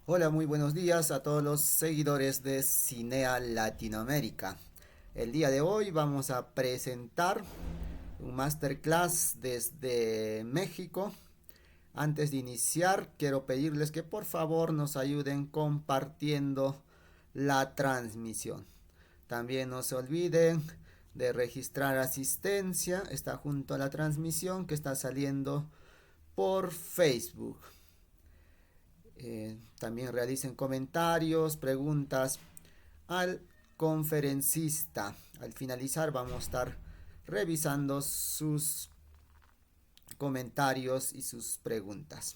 Hola, muy buenos días a todos los seguidores de Cinea Latinoamérica. El día de hoy vamos a presentar un masterclass desde México. Antes de iniciar, quiero pedirles que por favor nos ayuden compartiendo la transmisión. También no se olviden de registrar asistencia. Está junto a la transmisión que está saliendo por Facebook. También realicen comentarios, preguntas al conferencista. Al finalizar vamos a estar revisando sus comentarios y sus preguntas.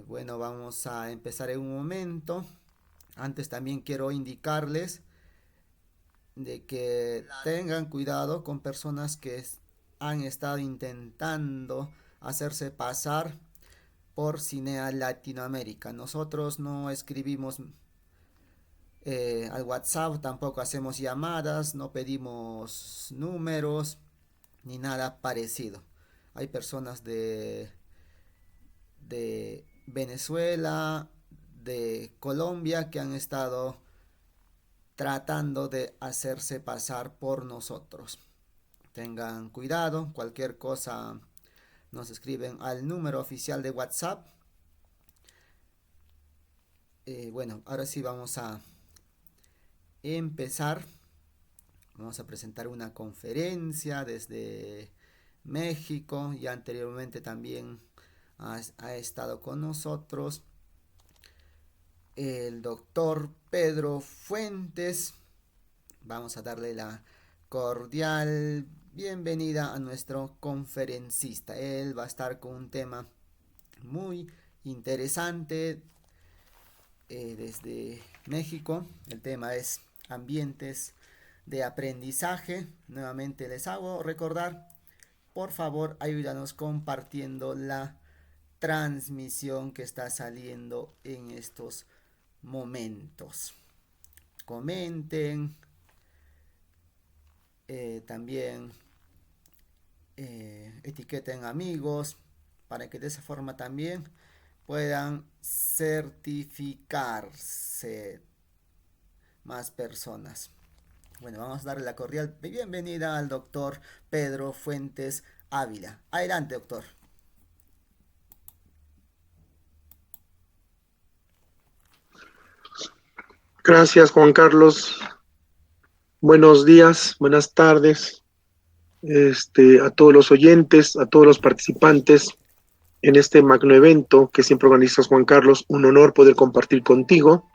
Bueno, vamos a empezar en un momento. Antes también quiero indicarles de que tengan cuidado con personas que han estado intentando hacerse pasar por Cinea Latinoamérica. Nosotros no escribimos al WhatsApp, tampoco hacemos llamadas, no pedimos números ni nada parecido. Hay personas de Venezuela, de Colombia que han estado tratando de hacerse pasar por nosotros. Tengan cuidado, cualquier cosa nos escriben al número oficial de WhatsApp. Bueno, ahora sí vamos a empezar. Vamos a presentar una conferencia desde México. Ya anteriormente también ha estado con nosotros el doctor Pedro Fuentes. Vamos a darle la cordial bienvenida a nuestro conferencista. Él va a estar con un tema muy interesante desde México. El tema es ambientes de aprendizaje. Nuevamente les hago recordar, por favor ayúdanos compartiendo la transmisión que está saliendo en estos momentos. Comenten, también etiqueten amigos para que de esa forma también puedan certificarse más personas. Bueno, vamos a darle la cordial bienvenida al doctor Pedro Fuentes Ávila. Adelante, doctor. Gracias, Juan Carlos. Buenos días, buenas tardes, a todos los oyentes, a todos los participantes en este magno evento que siempre organizas, Juan Carlos. Un honor poder compartir contigo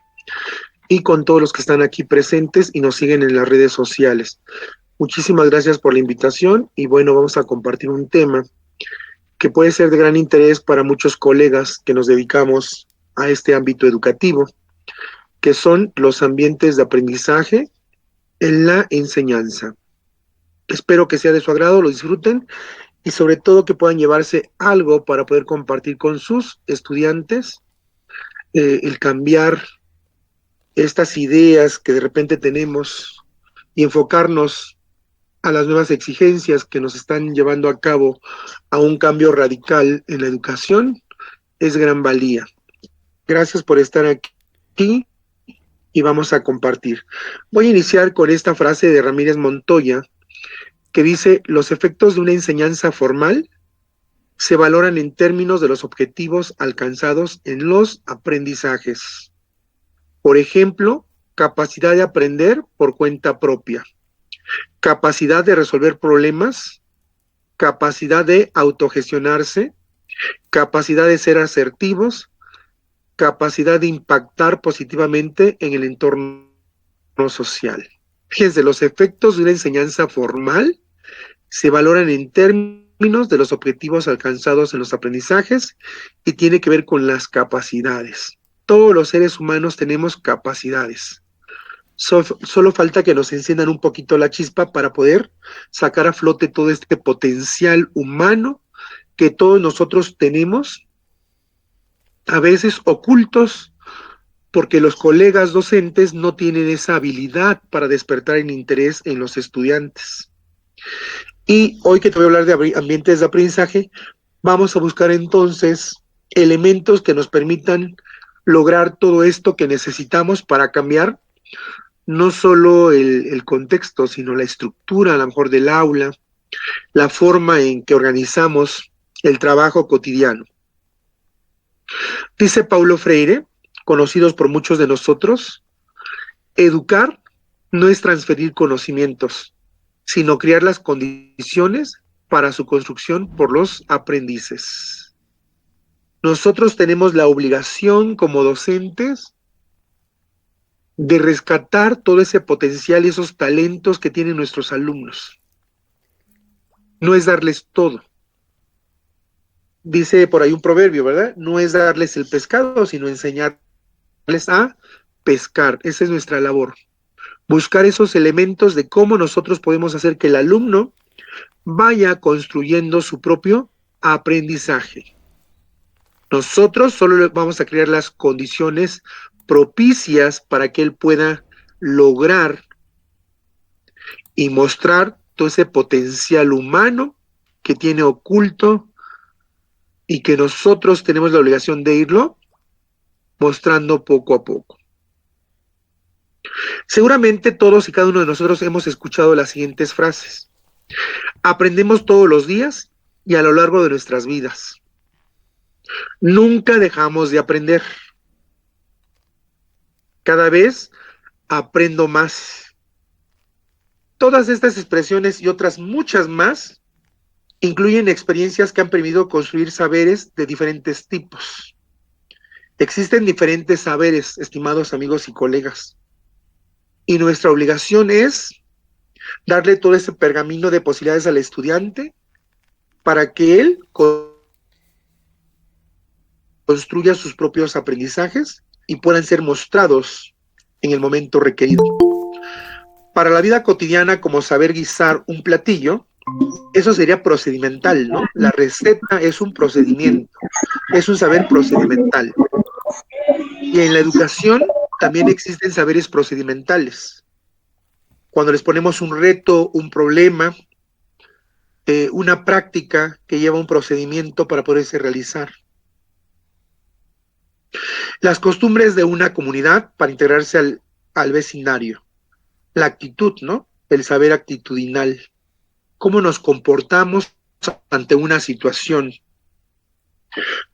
y con todos los que están aquí presentes y nos siguen en las redes sociales. Muchísimas gracias por la invitación y bueno, vamos a compartir un tema que puede ser de gran interés para muchos colegas que nos dedicamos a este ámbito educativo, que son los ambientes de aprendizaje en la enseñanza. Espero que sea de su agrado, lo disfruten y sobre todo que puedan llevarse algo para poder compartir con sus estudiantes, el cambiar estas ideas que de repente tenemos y enfocarnos a las nuevas exigencias que nos están llevando a cabo a un cambio radical en la educación es gran valía. Gracias por estar aquí y vamos a compartir. Voy a iniciar con esta frase de Ramírez Montoya que dice: los efectos de una enseñanza formal se valoran en términos de los objetivos alcanzados en los aprendizajes. Por ejemplo, capacidad de aprender por cuenta propia, capacidad de resolver problemas, capacidad de autogestionarse, capacidad de ser asertivos, capacidad de impactar positivamente en el entorno social. Fíjense, los efectos de una enseñanza formal se valoran en términos de los objetivos alcanzados en los aprendizajes y tiene que ver con las capacidades. Todos los seres humanos tenemos capacidades. Solo falta que nos enciendan un poquito la chispa para poder sacar a flote todo este potencial humano que todos nosotros tenemos, a veces ocultos, porque los colegas docentes no tienen esa habilidad para despertar el interés en los estudiantes. Y hoy que te voy a hablar de ambientes de aprendizaje, vamos a buscar entonces elementos que nos permitan lograr todo esto que necesitamos para cambiar no solo el contexto, sino la estructura, a lo mejor del aula, la forma en que organizamos el trabajo cotidiano. Dice Paulo Freire, conocidos por muchos de nosotros, educar no es transferir conocimientos, sino crear las condiciones para su construcción por los aprendices. Nosotros tenemos la obligación como docentes de rescatar todo ese potencial y esos talentos que tienen nuestros alumnos. No es darles todo. Dice por ahí un proverbio, ¿verdad? No es darles el pescado, sino enseñarles a pescar. Esa es nuestra labor. Buscar esos elementos de cómo nosotros podemos hacer que el alumno vaya construyendo su propio aprendizaje. Nosotros solo vamos a crear las condiciones propicias para que él pueda lograr y mostrar todo ese potencial humano que tiene oculto y que nosotros tenemos la obligación de irlo mostrando poco a poco. Seguramente todos y cada uno de nosotros hemos escuchado las siguientes frases. Aprendemos todos los días y a lo largo de nuestras vidas. Nunca dejamos de aprender. Cada vez aprendo más. Todas estas expresiones y otras muchas más incluyen experiencias que han permitido construir saberes de diferentes tipos. Existen diferentes saberes, estimados amigos y colegas, y nuestra obligación es darle todo ese pergamino de posibilidades al estudiante para que él construya sus propios aprendizajes y puedan ser mostrados en el momento requerido. Para la vida cotidiana, como saber guisar un platillo, eso sería procedimental, ¿no? La receta es un procedimiento, es un saber procedimental. Y en la educación también existen saberes procedimentales. Cuando les ponemos un reto, un problema, una práctica que lleva un procedimiento para poderse realizar. Las costumbres de una comunidad para integrarse al vecindario. La actitud, ¿no? El saber actitudinal. Cómo nos comportamos ante una situación.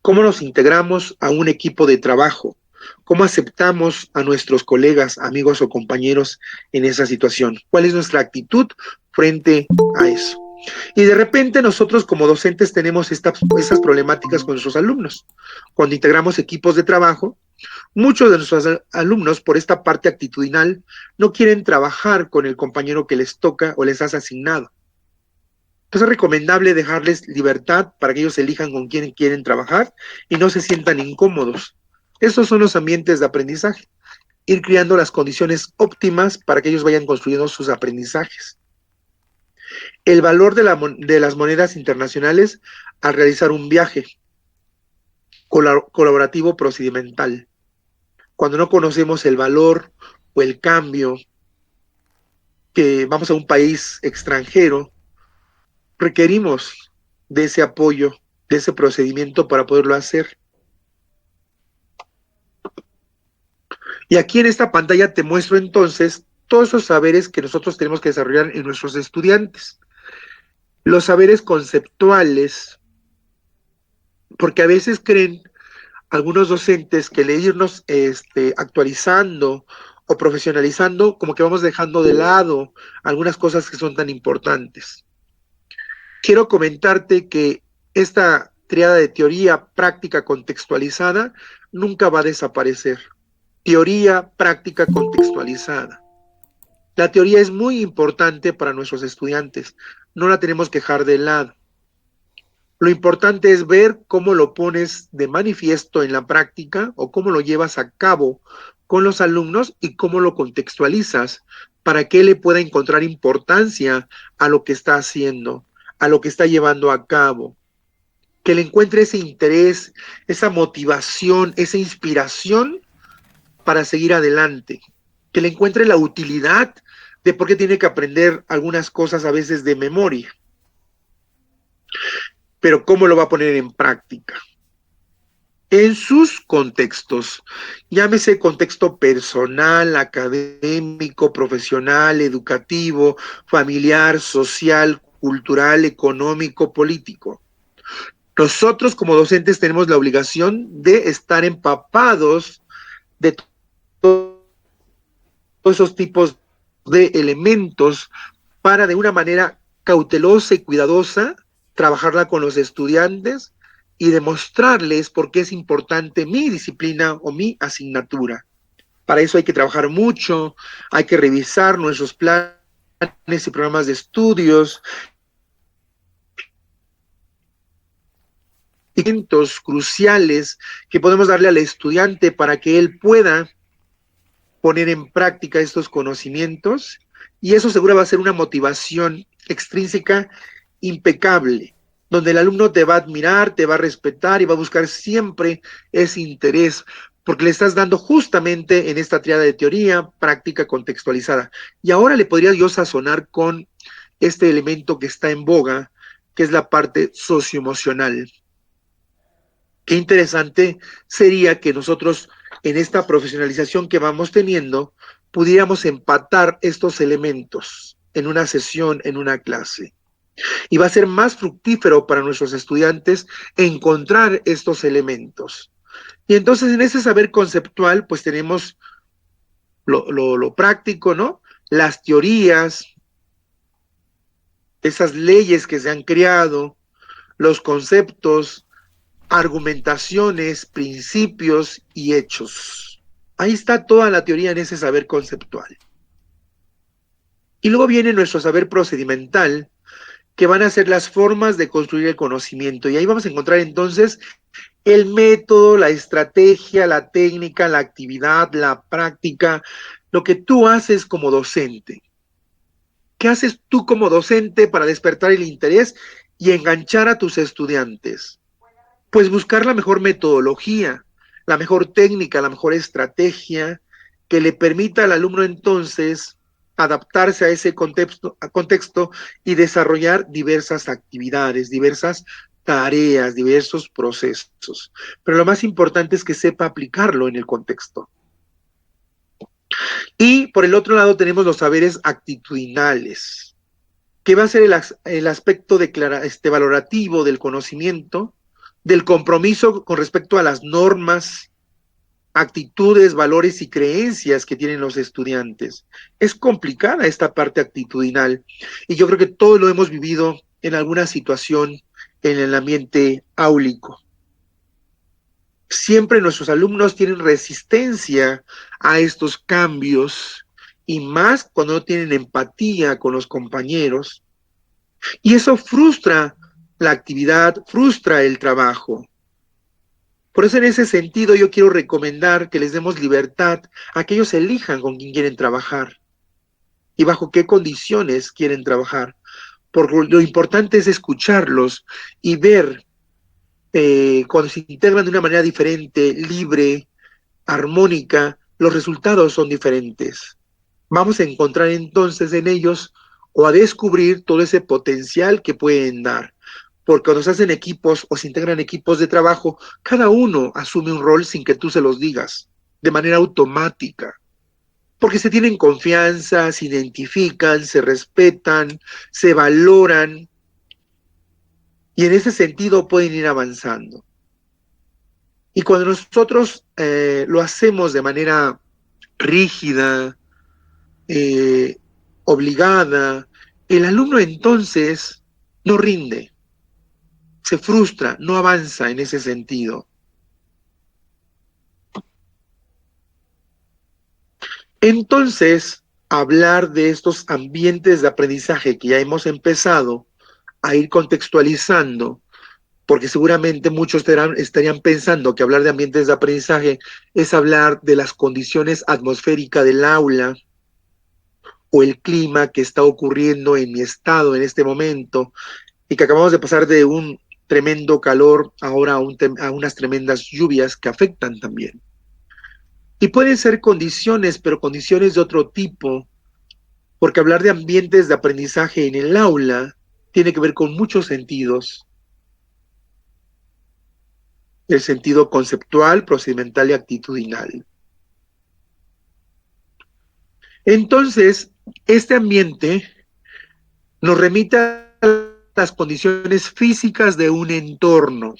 Cómo nos integramos a un equipo de trabajo. Cómo aceptamos a nuestros colegas, amigos o compañeros en esa situación. ¿Cuál es nuestra actitud frente a eso? Y de repente nosotros como docentes tenemos esas problemáticas con nuestros alumnos. Cuando integramos equipos de trabajo, muchos de nuestros alumnos, por esta parte actitudinal, no quieren trabajar con el compañero que les toca o les has asignado. Entonces es recomendable dejarles libertad para que ellos elijan con quién quieren trabajar y no se sientan incómodos. Esos son los ambientes de aprendizaje. Ir creando las condiciones óptimas para que ellos vayan construyendo sus aprendizajes. El valor de las monedas internacionales al realizar un viaje colaborativo procedimental. Cuando no conocemos el valor o el cambio, que vamos a un país extranjero, requerimos de ese apoyo, de ese procedimiento para poderlo hacer. Y aquí en esta pantalla te muestro entonces todos esos saberes que nosotros tenemos que desarrollar en nuestros estudiantes. Los saberes conceptuales, porque a veces creen algunos docentes que el irnos actualizando o profesionalizando, como que vamos dejando de lado algunas cosas que son tan importantes. Quiero comentarte que esta triada de teoría, práctica, contextualizada, nunca va a desaparecer. Teoría, práctica, contextualizada. La teoría es muy importante para nuestros estudiantes, no la tenemos que dejar de lado. Lo importante es ver cómo lo pones de manifiesto en la práctica o cómo lo llevas a cabo con los alumnos y cómo lo contextualizas para que él le pueda encontrar importancia a lo que está haciendo, a lo que está llevando a cabo. Que le encuentre ese interés, esa motivación, esa inspiración para seguir adelante. Que le encuentre la utilidad de por qué tiene que aprender algunas cosas a veces de memoria. Pero ¿cómo lo va a poner en práctica? en sus contextos, llámese contexto personal, académico, profesional, educativo, familiar, social, cultural, económico, político. Nosotros como docentes tenemos la obligación de estar empapados de todos esos tipos de elementos para de una manera cautelosa y cuidadosa trabajarla con los estudiantes y demostrarles por qué es importante mi disciplina o mi asignatura. Para eso hay que trabajar mucho, hay que revisar nuestros planes y programas de estudios, elementos cruciales que podemos darle al estudiante para que él pueda poner en práctica estos conocimientos, y eso seguro va a ser una motivación extrínseca impecable, donde el alumno te va a admirar, te va a respetar y va a buscar siempre ese interés, porque le estás dando justamente en esta triada de teoría, práctica, contextualizada. Y ahora le podría yo sazonar con este elemento que está en boga, que es la parte socioemocional. Qué interesante sería que nosotros en esta profesionalización que vamos teniendo pudiéramos empatar estos elementos en una sesión, en una clase. Y va a ser más fructífero para nuestros estudiantes encontrar estos elementos. Y entonces en ese saber conceptual pues tenemos lo práctico, ¿no? Las teorías, esas leyes que se han creado, los conceptos, argumentaciones, principios y hechos. Ahí está toda la teoría en ese saber conceptual. Y luego viene nuestro saber procedimental, que van a ser las formas de construir el conocimiento. Y ahí vamos a encontrar entonces el método, la estrategia, la técnica, la actividad, la práctica, lo que tú haces como docente. ¿Qué haces tú como docente para despertar el interés y enganchar a tus estudiantes? Pues buscar la mejor metodología, la mejor técnica, la mejor estrategia que le permita al alumno entonces adaptarse a ese contexto y desarrollar diversas actividades, diversas tareas, diversos procesos. Pero lo más importante es que sepa aplicarlo en el contexto. Y por el otro lado tenemos los saberes actitudinales, que va a ser el aspecto valorativo del conocimiento, del compromiso con respecto a las normas, actitudes, valores y creencias que tienen los estudiantes. Es complicada esta parte actitudinal y yo creo que todos lo hemos vivido en alguna situación en el ambiente áulico. Siempre nuestros alumnos tienen resistencia a estos cambios y más cuando no tienen empatía con los compañeros, y eso frustra la actividad, frustra el trabajo. Por eso en ese sentido yo quiero recomendar que les demos libertad a que ellos elijan con quién quieren trabajar y bajo qué condiciones quieren trabajar. Porque lo importante es escucharlos y ver cuando se integran de una manera diferente, libre, armónica, los resultados son diferentes. Vamos a encontrar entonces en ellos o a descubrir todo ese potencial que pueden dar. Porque cuando se hacen equipos o se integran equipos de trabajo, cada uno asume un rol sin que tú se los digas, de manera automática. Porque se tienen confianza, se identifican, se respetan, se valoran y en ese sentido pueden ir avanzando. Y cuando nosotros lo hacemos de manera rígida, eh, obligada, el alumno entonces no rinde, se frustra, no avanza en ese sentido. Entonces, hablar de estos ambientes de aprendizaje que ya hemos empezado a ir contextualizando, porque seguramente muchos estarían pensando que hablar de ambientes de aprendizaje es hablar de las condiciones atmosféricas del aula o el clima que está ocurriendo en mi estado en este momento y que acabamos de pasar de un tremendo calor ahora a unas tremendas lluvias que afectan también. Y pueden ser condiciones, pero condiciones de otro tipo, porque hablar de ambientes de aprendizaje en el aula tiene que ver con muchos sentidos. el sentido conceptual, procedimental y actitudinal. Entonces, este ambiente nos remite a las condiciones físicas de un entorno,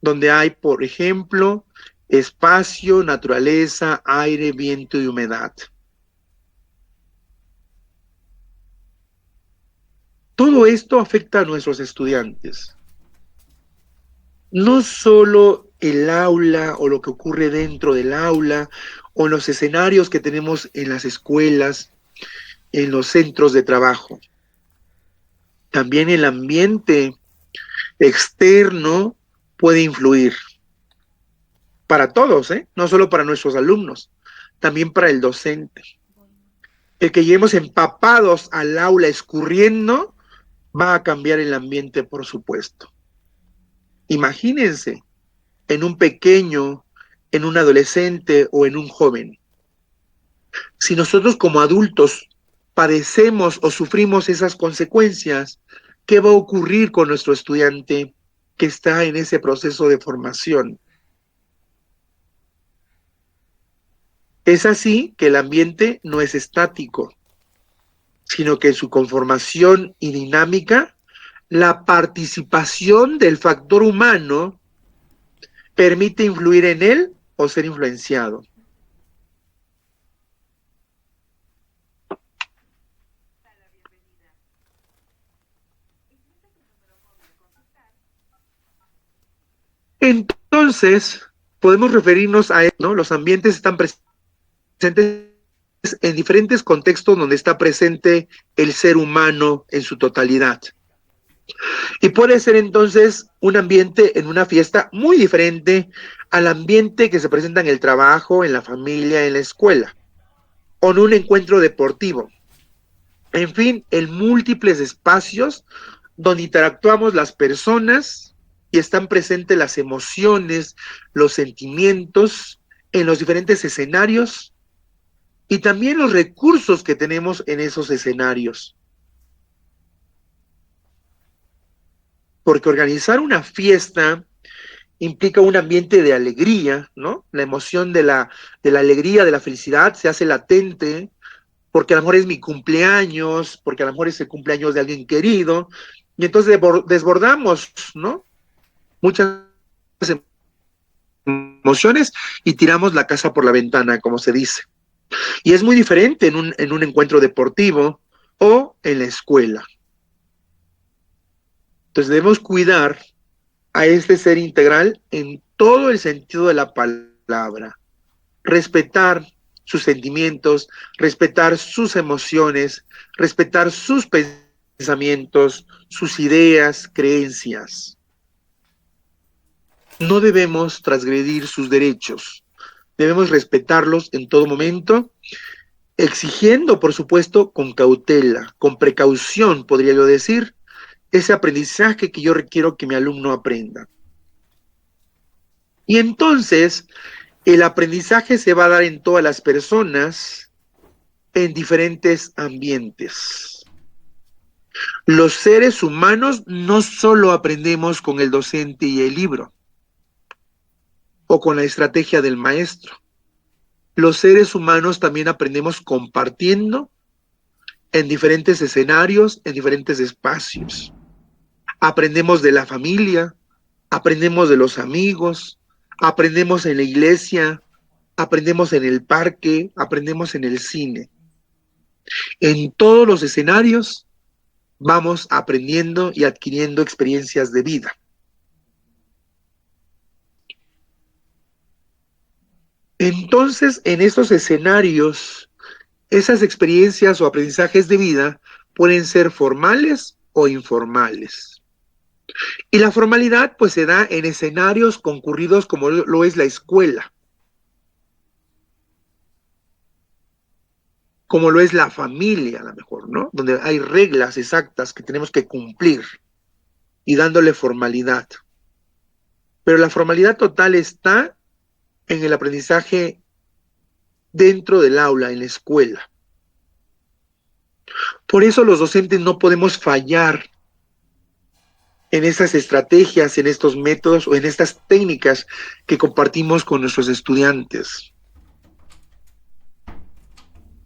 donde hay, por ejemplo, espacio, naturaleza, aire, viento y humedad. Todo esto afecta a nuestros estudiantes. No solo el aula o lo que ocurre dentro del aula o los escenarios que tenemos en las escuelas, en los centros de trabajo. También el ambiente externo puede influir para todos, no solo para nuestros alumnos, también para el docente. El que lleguemos empapados al aula escurriendo va a cambiar el ambiente, por supuesto. Imagínense en un pequeño, en un adolescente o en un joven. Si nosotros como adultos padecemos o sufrimos esas consecuencias, ¿qué va a ocurrir con nuestro estudiante que está en ese proceso de formación? Es así que el ambiente no es estático, sino que en su conformación y dinámica, la participación del factor humano permite influir en él o ser influenciado. Entonces, podemos referirnos a esto, ¿no? Los ambientes están presentes en diferentes contextos donde está presente el ser humano en su totalidad. Y puede ser entonces un ambiente en una fiesta muy diferente al ambiente que se presenta en el trabajo, en la familia, en la escuela, o en un encuentro deportivo. En fin, en múltiples espacios donde interactuamos las personas y están presentes las emociones, los sentimientos en los diferentes escenarios y también los recursos que tenemos en esos escenarios. Porque organizar una fiesta implica un ambiente de alegría, ¿no? La emoción de la alegría, de la felicidad se hace latente, porque a lo mejor es mi cumpleaños, porque a lo mejor es el cumpleaños de alguien querido, y entonces desbordamos, ¿no? Muchas emociones y tiramos la casa por la ventana, como se dice. Y es muy diferente en un encuentro deportivo o en la escuela. Entonces debemos cuidar a este ser integral en todo el sentido de la palabra. Respetar sus sentimientos, respetar sus emociones, respetar sus pensamientos, sus ideas, creencias. No debemos transgredir sus derechos. Debemos respetarlos en todo momento, exigiendo, por supuesto, con cautela, con precaución, podría yo decir, ese aprendizaje que yo requiero que mi alumno aprenda. Y entonces, el aprendizaje se va a dar en todas las personas, en diferentes ambientes. Los seres humanos no solo aprendemos con el docente y el libro, o con la estrategia del maestro. Los seres humanos también aprendemos compartiendo en diferentes escenarios, en diferentes espacios. Aprendemos de la familia, aprendemos de los amigos, aprendemos en la iglesia, aprendemos en el parque, aprendemos en el cine. En todos los escenarios vamos aprendiendo y adquiriendo experiencias de vida. Entonces, en estos escenarios, esas experiencias o aprendizajes de vida pueden ser formales o informales. Y la formalidad pues se da en escenarios concurridos como lo es la escuela, como lo es la familia a lo mejor, ¿no? Donde hay reglas exactas que tenemos que cumplir y dándole formalidad. Pero la formalidad total está en el aprendizaje dentro del aula, en la escuela. Por eso los docentes no podemos fallar en estas estrategias, en estos métodos o en estas técnicas que compartimos con nuestros estudiantes.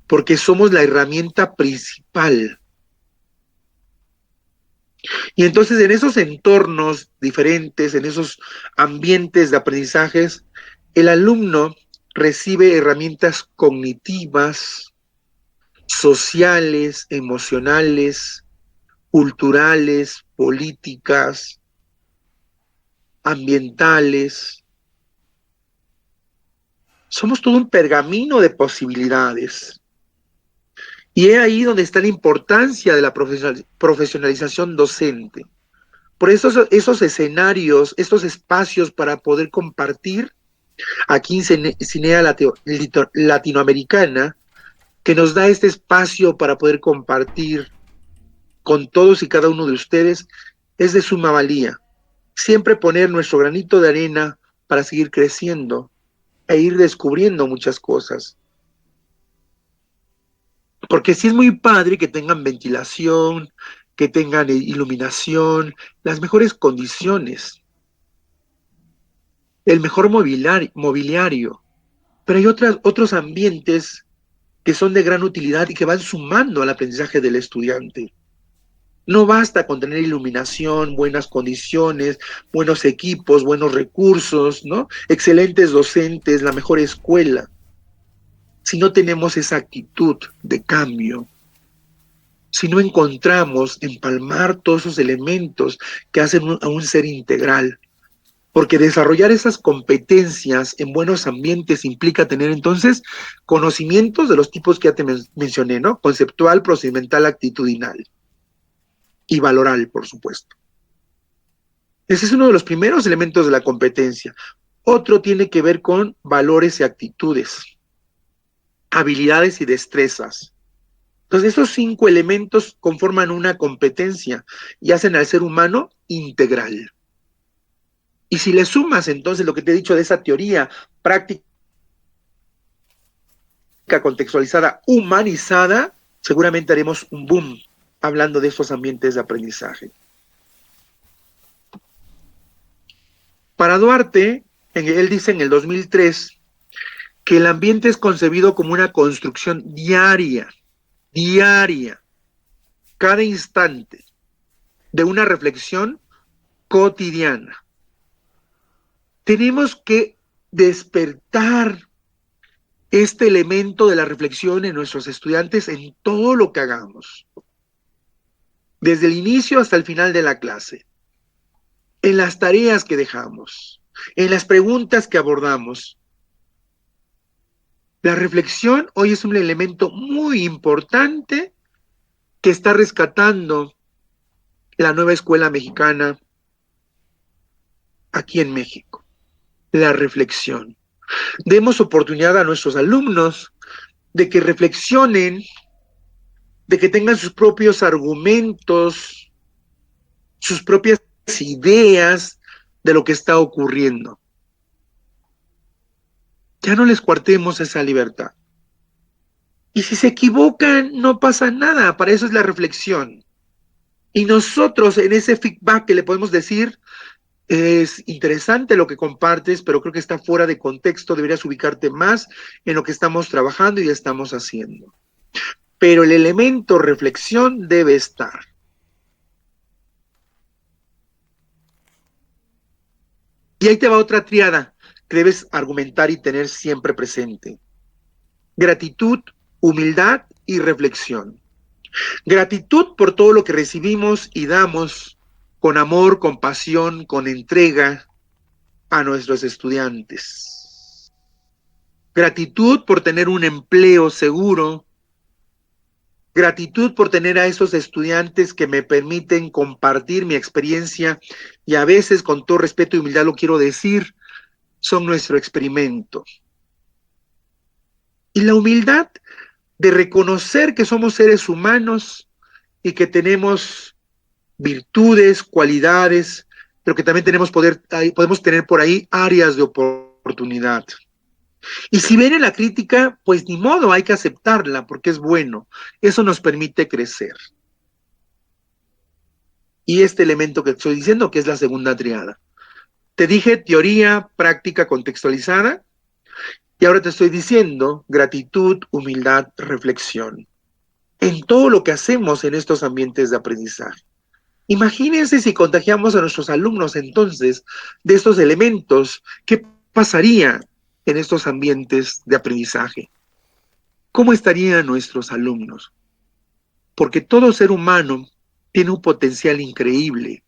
Porque somos la herramienta principal. Y entonces en esos entornos diferentes, en esos ambientes de aprendizajes, el alumno recibe herramientas cognitivas, sociales, emocionales, culturales, políticas, ambientales. Somos todo un pergamino de posibilidades. Y es ahí donde está la importancia de la profesionalización docente. Por eso esos escenarios, estos espacios para poder compartir aquí en Cinea Latinoamericana, que nos da este espacio para poder compartir con todos y cada uno de ustedes, es de suma valía. Siempre poner nuestro granito de arena para seguir creciendo e ir descubriendo muchas cosas. Porque sí es muy padre que tengan ventilación, que tengan iluminación, las mejores condiciones, el mejor mobiliario. Pero hay otros ambientes que son de gran utilidad y que van sumando al aprendizaje del estudiante. No basta con tener iluminación, buenas condiciones, buenos equipos, buenos recursos, ¿no? Excelentes docentes, la mejor escuela. Si no tenemos esa actitud de cambio, si no encontramos empalmar todos esos elementos que hacen a un ser integral, porque desarrollar esas competencias en buenos ambientes implica tener entonces conocimientos de los tipos que ya te mencioné, ¿no? Conceptual, procedimental, actitudinal y valoral, por supuesto. Ese es uno de los primeros elementos de la competencia. Otro tiene que ver con valores y actitudes, habilidades y destrezas. Entonces, esos 5 elementos conforman una competencia y hacen al ser humano integral. Y si le sumas entonces lo que te he dicho de esa teoría práctica contextualizada, humanizada, seguramente haremos un boom hablando de estos ambientes de aprendizaje. Para Duarte, él dice en el 2003 que el ambiente es concebido como una construcción diaria, cada instante, de una reflexión cotidiana. Tenemos que despertar este elemento de la reflexión en nuestros estudiantes en todo lo que hagamos, desde el inicio hasta el final de la clase, en las tareas que dejamos, en las preguntas que abordamos. La reflexión hoy es un elemento muy importante que está rescatando la nueva escuela mexicana aquí en México. La reflexión. Demos oportunidad a nuestros alumnos de que reflexionen, de que tengan sus propios argumentos, sus propias ideas de lo que está ocurriendo. Ya no les coartemos esa libertad. Y si se equivocan, no pasa nada, para eso es la reflexión. Y nosotros en ese feedback que le podemos decir, es interesante lo que compartes, pero creo que está fuera de contexto, deberías ubicarte más en lo que estamos trabajando y estamos haciendo. Pero el elemento reflexión debe estar. Y ahí te va otra triada que debes argumentar y tener siempre presente. Gratitud, humildad y reflexión. Gratitud por todo lo que recibimos y damos con amor, con pasión, con entrega a nuestros estudiantes. Gratitud por tener un empleo seguro. Gratitud por tener a esos estudiantes que me permiten compartir mi experiencia y a veces, con todo respeto y humildad lo quiero decir, son nuestro experimento. Y la humildad de reconocer que somos seres humanos y que tenemos virtudes, cualidades, pero que también podemos tener por ahí áreas de oportunidad. Y si viene la crítica, pues ni modo, hay que aceptarla porque es bueno. Eso nos permite crecer. y este elemento que estoy diciendo, que es la segunda triada. Te dije teoría, práctica contextualizada, y ahora te estoy diciendo gratitud, humildad, reflexión. En todo lo que hacemos en estos ambientes de aprendizaje. Imagínense si contagiamos a nuestros alumnos entonces de estos elementos, ¿qué pasaría en estos ambientes de aprendizaje? ¿Cómo estarían nuestros alumnos? Porque todo ser humano tiene un potencial increíble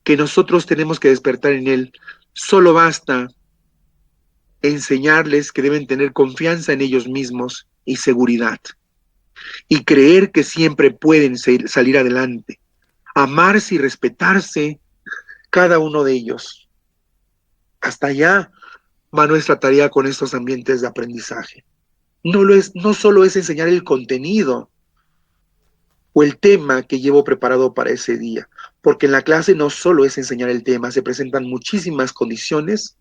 que nosotros tenemos que despertar en él. Solo basta enseñarles que deben tener confianza en ellos mismos y seguridad, y creer que siempre pueden salir adelante, amarse y respetarse cada uno de ellos. Hasta allá va nuestra tarea con estos ambientes de aprendizaje. No solo es enseñar el contenido o el tema que llevo preparado para ese día, porque en la clase no solo es enseñar el tema, se presentan muchísimas condiciones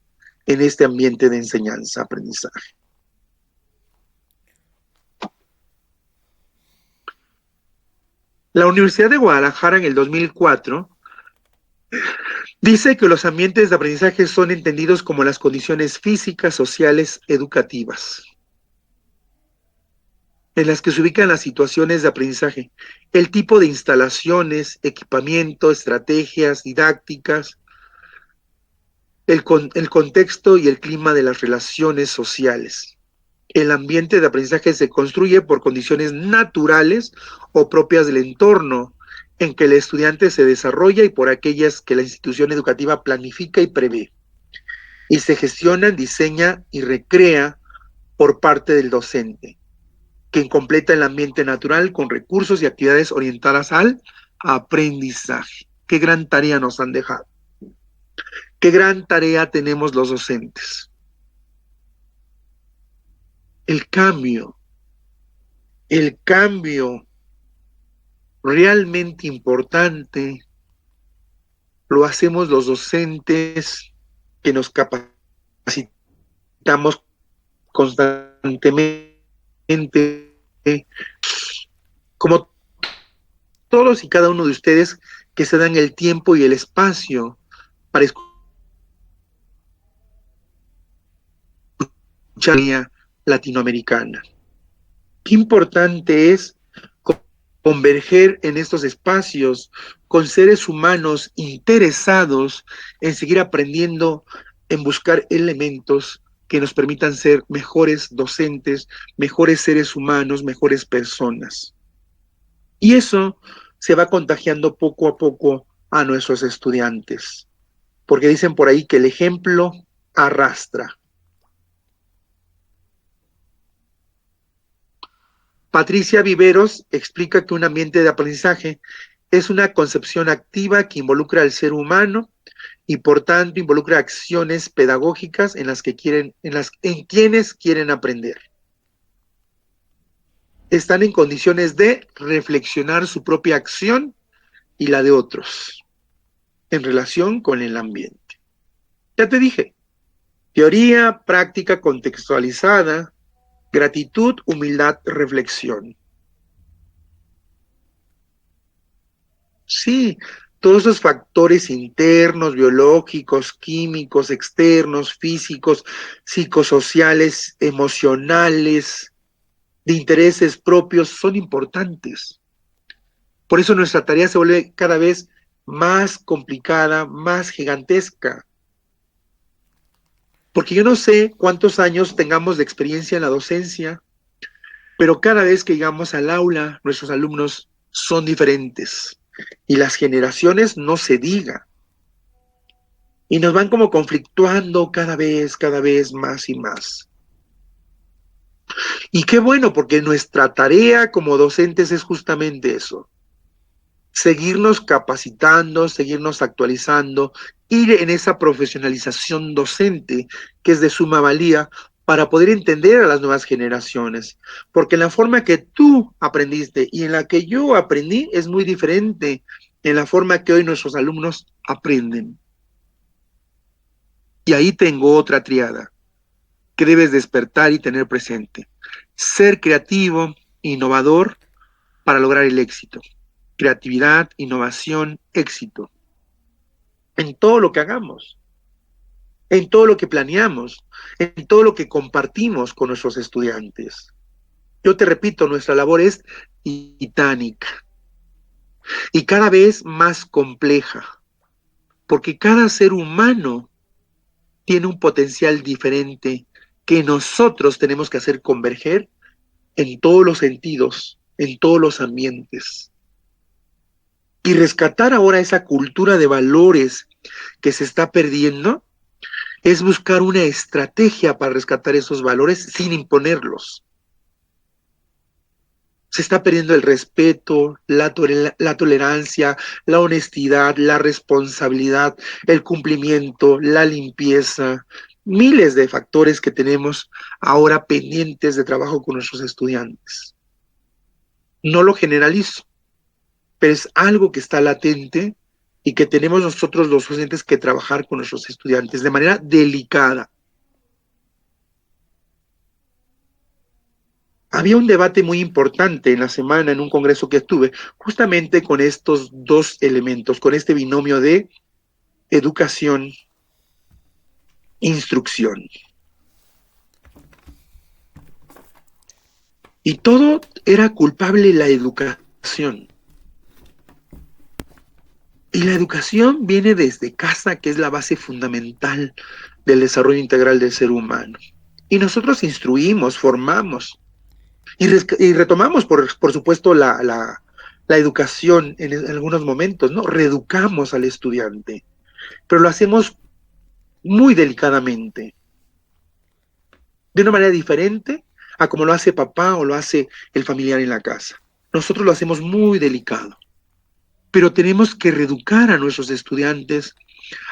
en este ambiente de enseñanza-aprendizaje. La Universidad de Guadalajara en el 2004 dice que los ambientes de aprendizaje son entendidos como las condiciones físicas, sociales, educativas, en las que se ubican las situaciones de aprendizaje, el tipo de instalaciones, equipamiento, estrategias didácticas, el contexto y el clima de las relaciones sociales. El ambiente de aprendizaje se construye por condiciones naturales o propias del entorno en que el estudiante se desarrolla y por aquellas que la institución educativa planifica y prevé. Y se gestiona, diseña y recrea por parte del docente, quien completa el ambiente natural con recursos y actividades orientadas al aprendizaje. Qué gran tarea nos han dejado. Qué gran tarea tenemos los docentes. El cambio realmente importante lo hacemos los docentes que nos capacitamos constantemente, como todos y cada uno de ustedes que se dan el tiempo y el espacio para escuchar la latinoamericana. Qué importante es converger en estos espacios con seres humanos interesados en seguir aprendiendo, en buscar elementos que nos permitan ser mejores docentes, mejores seres humanos, mejores personas. Y eso se va contagiando poco a poco a nuestros estudiantes, porque dicen por ahí que el ejemplo arrastra. Patricia Viveros explica que un ambiente de aprendizaje es una concepción activa que involucra al ser humano y por tanto involucra acciones pedagógicas en quienes quieren aprender. Están en condiciones de reflexionar su propia acción y la de otros en relación con el ambiente. Ya te dije, teoría, práctica contextualizada, gratitud, humildad, reflexión. Sí, todos esos factores internos, biológicos, químicos, externos, físicos, psicosociales, emocionales, de intereses propios, son importantes. Por eso nuestra tarea se vuelve cada vez más complicada, más gigantesca. Porque yo no sé cuántos años tengamos de experiencia en la docencia, pero cada vez que llegamos al aula, nuestros alumnos son diferentes. Y las generaciones no se diga. Y nos van como conflictuando cada vez más y más. Y qué bueno, porque nuestra tarea como docentes es justamente eso. Seguirnos capacitando, seguirnos actualizando, ir en esa profesionalización docente que es de suma valía para poder entender a las nuevas generaciones. Porque la forma que tú aprendiste y en la que yo aprendí es muy diferente en la forma que hoy nuestros alumnos aprenden. Y ahí tengo otra triada que debes despertar y tener presente. Ser creativo, innovador para lograr el éxito. creatividad, innovación, éxito. En todo lo que hagamos, en todo lo que planeamos, en todo lo que compartimos con nuestros estudiantes. Yo te repito, nuestra labor es titánica y cada vez más compleja, porque cada ser humano tiene un potencial diferente que nosotros tenemos que hacer converger en todos los sentidos, en todos los ambientes. Y rescatar ahora esa cultura de valores que se está perdiendo es buscar una estrategia para rescatar esos valores sin imponerlos. Se está perdiendo el respeto, la tolerancia, la honestidad, la responsabilidad, el cumplimiento, la limpieza, miles de factores que tenemos ahora pendientes de trabajo con nuestros estudiantes. No lo generalizo, pero es algo que está latente y que tenemos nosotros los docentes que trabajar con nuestros estudiantes de manera delicada. Había un debate muy importante en la semana en un congreso que estuve, justamente con estos dos elementos, con este binomio de educación, instrucción. Y todo era culpable la educación. Y la educación viene desde casa, que es la base fundamental del desarrollo integral del ser humano. Y nosotros instruimos, formamos y retomamos, por supuesto, la educación en algunos momentos, ¿no? Reeducamos al estudiante, pero lo hacemos muy delicadamente, de una manera diferente a como lo hace papá o lo hace el familiar en la casa. Nosotros lo hacemos muy delicado, pero tenemos que reeducar a nuestros estudiantes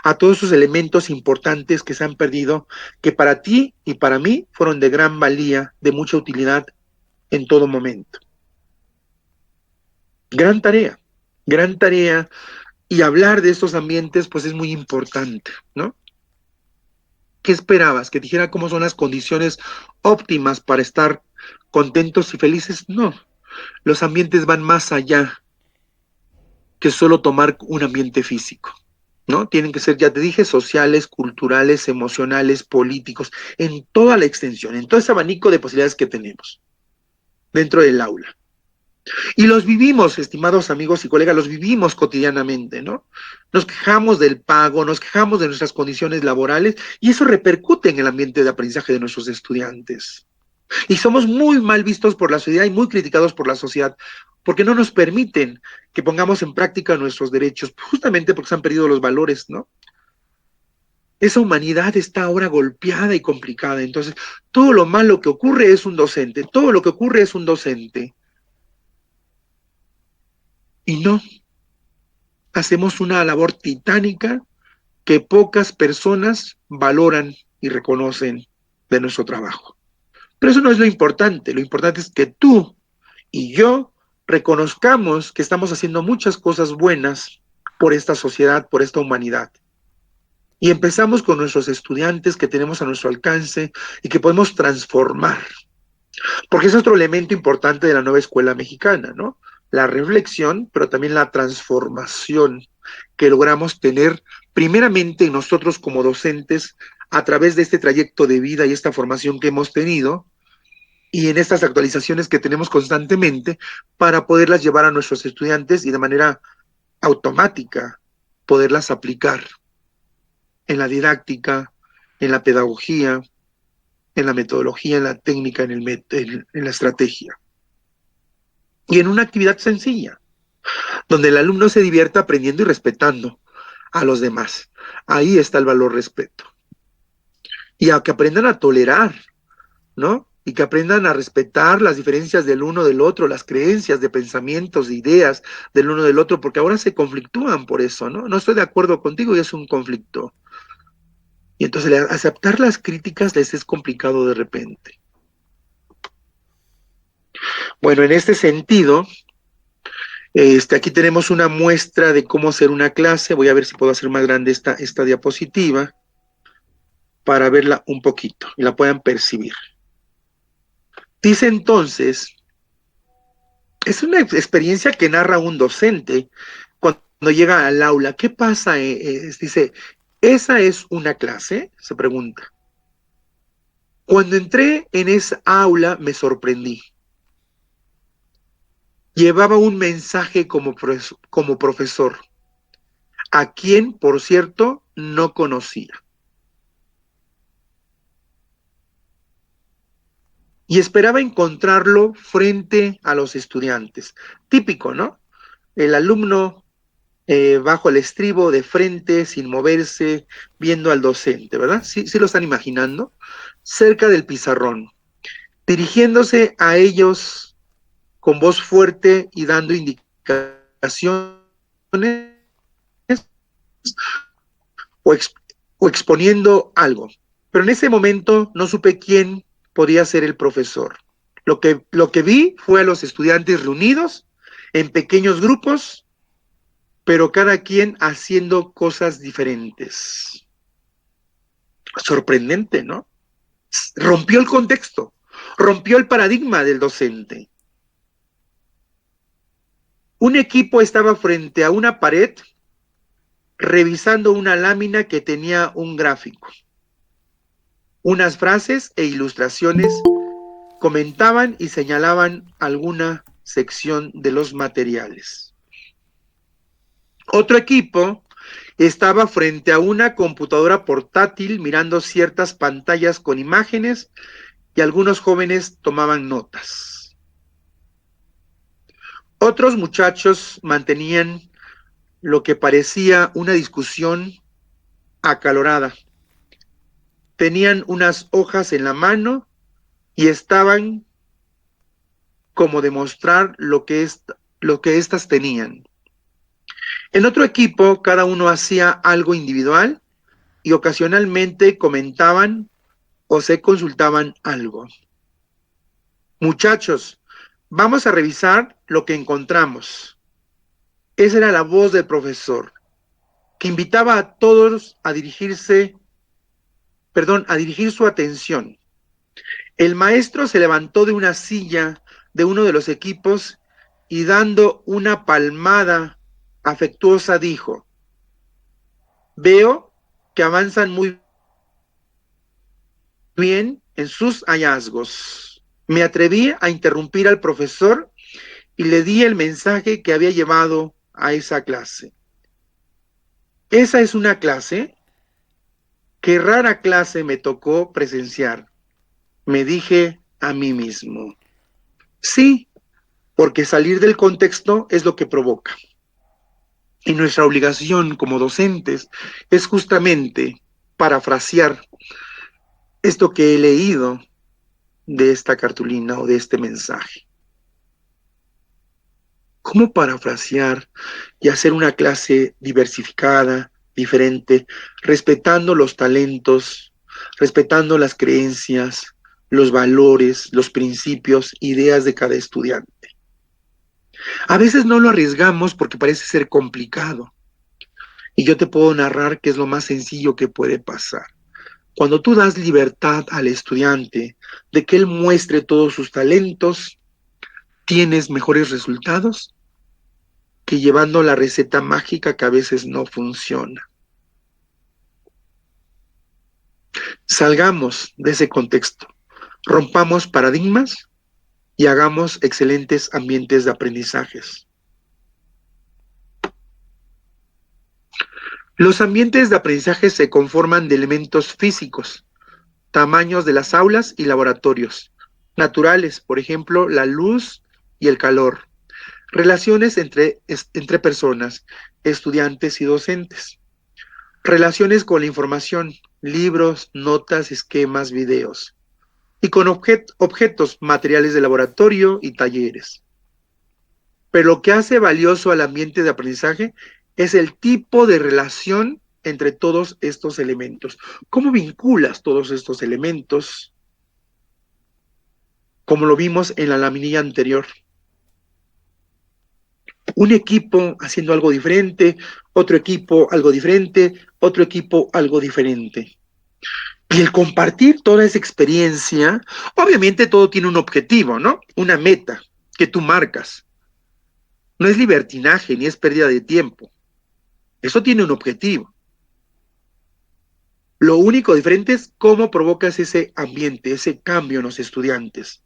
a todos esos elementos importantes que se han perdido, que para ti y para mí fueron de gran valía, de mucha utilidad en todo momento. Gran tarea, y hablar de estos ambientes pues es muy importante, ¿no? ¿Qué esperabas? ¿Que dijera cómo son las condiciones óptimas para estar contentos y felices? No, los ambientes van más allá que solo tomar un ambiente físico, ¿no? Tienen que ser, ya te dije, sociales, culturales, emocionales, políticos, en toda la extensión, en todo ese abanico de posibilidades que tenemos dentro del aula. Y los vivimos, estimados amigos y colegas, los vivimos cotidianamente, ¿no? Nos quejamos del pago, nos quejamos de nuestras condiciones laborales y eso repercute en el ambiente de aprendizaje de nuestros estudiantes. Y somos muy mal vistos por la sociedad y muy criticados por la sociedad porque no nos permiten que pongamos en práctica nuestros derechos, justamente porque se han perdido los valores, ¿no? Esa humanidad está ahora golpeada y complicada. Entonces, todo lo malo que ocurre es un docente, todo lo que ocurre es un docente. Y no, hacemos una labor titánica que pocas personas valoran y reconocen de nuestro trabajo. Pero eso no es lo importante es que tú y yo reconozcamos que estamos haciendo muchas cosas buenas por esta sociedad, por esta humanidad. Y empezamos con nuestros estudiantes que tenemos a nuestro alcance y que podemos transformar. Porque es otro elemento importante de la nueva escuela mexicana, ¿no? La reflexión, pero también la transformación que logramos tener primeramente nosotros como docentes a través de este trayecto de vida y esta formación que hemos tenido y en estas actualizaciones que tenemos constantemente para poderlas llevar a nuestros estudiantes y de manera automática poderlas aplicar en la didáctica, en la pedagogía, en la metodología, en la técnica, en la estrategia. Y en una actividad sencilla, donde el alumno se divierta aprendiendo y respetando a los demás. Ahí está el valor respeto. Y a que aprendan a tolerar, ¿no? Y que aprendan a respetar las diferencias del uno del otro, las creencias de pensamientos, de ideas del uno del otro, porque ahora se conflictúan por eso, ¿no? No estoy de acuerdo contigo y es un conflicto. Y entonces aceptar las críticas les es complicado de repente. Bueno, en este sentido, aquí tenemos una muestra de cómo hacer una clase. Voy a ver si puedo hacer más grande esta diapositiva para verla un poquito y la puedan percibir. Dice entonces Es una experiencia que narra un docente cuando llega al aula. ¿Qué pasa? Dice, ¿esa es una clase? Se pregunta. Cuando entré en esa aula me sorprendí. Llevaba un mensaje como profesor, a quien, por cierto, no conocía. Y esperaba encontrarlo frente a los estudiantes. Típico, ¿no? El alumno bajo el estribo, de frente, sin moverse, viendo al docente, ¿verdad? Sí, sí lo están imaginando. Cerca del pizarrón, dirigiéndose a ellos con voz fuerte y dando indicaciones o, o exponiendo algo. Pero en ese momento no supe quién podía ser el profesor. Lo que vi fue a los estudiantes reunidos en pequeños grupos, pero cada quien haciendo cosas diferentes. Sorprendente, ¿no? Rompió el contexto, rompió el paradigma del docente. Un equipo estaba frente a una pared revisando una lámina que tenía un gráfico. Unas frases e ilustraciones comentaban y señalaban alguna sección de los materiales. Otro equipo estaba frente a una computadora portátil mirando ciertas pantallas con imágenes y algunos jóvenes tomaban notas. Otros muchachos mantenían lo que parecía una discusión acalorada. Tenían unas hojas en la mano y estaban como demostrar lo que éstas tenían. En otro equipo, cada uno hacía algo individual y ocasionalmente comentaban o se consultaban algo. Muchachos, vamos a revisar lo que encontramos. Esa era la voz del profesor, que invitaba a todos a dirigir su atención. El maestro se levantó de una silla de uno de los equipos y dando una palmada afectuosa dijo: veo que avanzan muy bien en sus hallazgos. Me atreví a interrumpir al profesor y le di el mensaje que había llevado a esa clase. Esa es una clase. Qué rara clase me tocó presenciar, me dije a mí mismo. Sí, porque salir del contexto es lo que provoca. Y nuestra obligación como docentes es justamente parafrasear esto que he leído de esta cartulina o de este mensaje. ¿Cómo parafrasear y hacer una clase diversificada, diferente, respetando los talentos, respetando las creencias, los valores, los principios, ideas de cada estudiante? A veces no lo arriesgamos porque parece ser complicado. Y yo te puedo narrar que es lo más sencillo que puede pasar. Cuando tú das libertad al estudiante de que él muestre todos sus talentos, tienes mejores resultados que llevando la receta mágica que a veces no funciona. Salgamos de ese contexto, rompamos paradigmas y hagamos excelentes ambientes de aprendizajes. Los ambientes de aprendizaje se conforman de elementos físicos, tamaños de las aulas y laboratorios, naturales, por ejemplo, la luz y el calor, relaciones entre personas, estudiantes y docentes, relaciones con la información, libros, notas, esquemas, videos, y con objetos, materiales de laboratorio y talleres. Pero lo que hace valioso al ambiente de aprendizaje es el tipo de relación entre todos estos elementos. ¿Cómo vinculas todos estos elementos? Como lo vimos en la laminilla anterior. Un equipo haciendo algo diferente, otro equipo algo diferente, otro equipo algo diferente. Y el compartir toda esa experiencia, obviamente todo tiene un objetivo, ¿no? Una meta que tú marcas. No es libertinaje ni es pérdida de tiempo. Eso tiene un objetivo. Lo único diferente es cómo provocas ese ambiente, ese cambio en los estudiantes,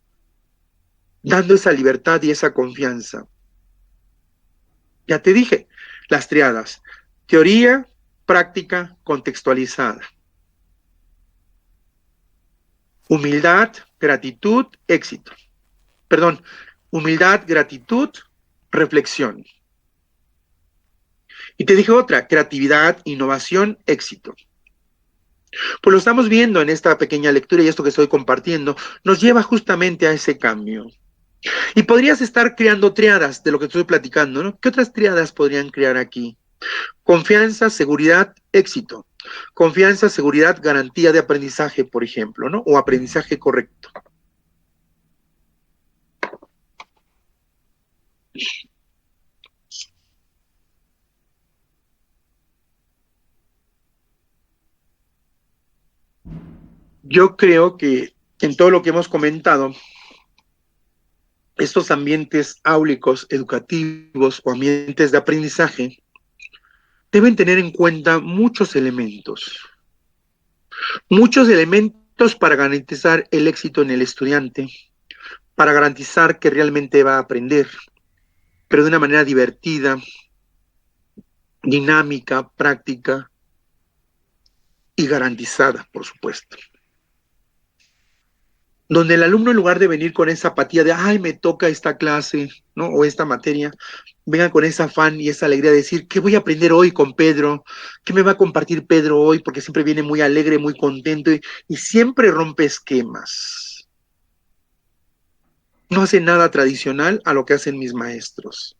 dando esa libertad y esa confianza. Ya te dije, las triadas: teoría, práctica, contextualizada. Humildad, gratitud, éxito. Perdón, humildad, gratitud, reflexión. Y te dije otra: creatividad, innovación, éxito. Pues lo estamos viendo en esta pequeña lectura, y esto que estoy compartiendo nos lleva justamente a ese cambio. Y podrías estar creando triadas de lo que estoy platicando, ¿no? ¿Qué otras triadas podrían crear aquí? Confianza, seguridad, éxito. Confianza, seguridad, garantía de aprendizaje, por ejemplo, ¿no? O aprendizaje correcto. Yo creo que en todo lo que hemos comentado, estos ambientes áulicos, educativos o ambientes de aprendizaje deben tener en cuenta muchos elementos para garantizar el éxito en el estudiante, para garantizar que realmente va a aprender, pero de una manera divertida, dinámica, práctica y garantizada, por supuesto. Donde el alumno, en lugar de venir con esa apatía de, ay, me toca esta clase, ¿no? O esta materia, venga con ese afán y esa alegría de decir, ¿qué voy a aprender hoy con Pedro? ¿Qué me va a compartir Pedro hoy? Porque siempre viene muy alegre, muy contento y siempre rompe esquemas. No hace nada tradicional a lo que hacen mis maestros.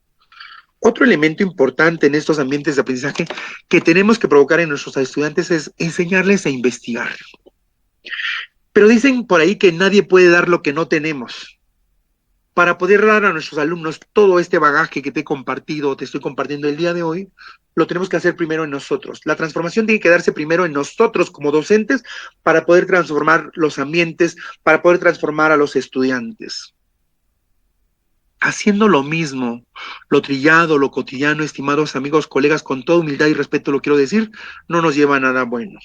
Otro elemento importante en estos ambientes de aprendizaje que tenemos que provocar en nuestros estudiantes es enseñarles a investigar. Pero dicen por ahí que nadie puede dar lo que no tenemos. Para poder dar a nuestros alumnos todo este bagaje que te he compartido, te estoy compartiendo el día de hoy, lo tenemos que hacer primero en nosotros. La transformación tiene que darse primero en nosotros como docentes para poder transformar los ambientes, para poder transformar a los estudiantes. Haciendo lo mismo, lo trillado, lo cotidiano, estimados amigos, colegas, con toda humildad y respeto lo quiero decir, no nos lleva a nada bueno.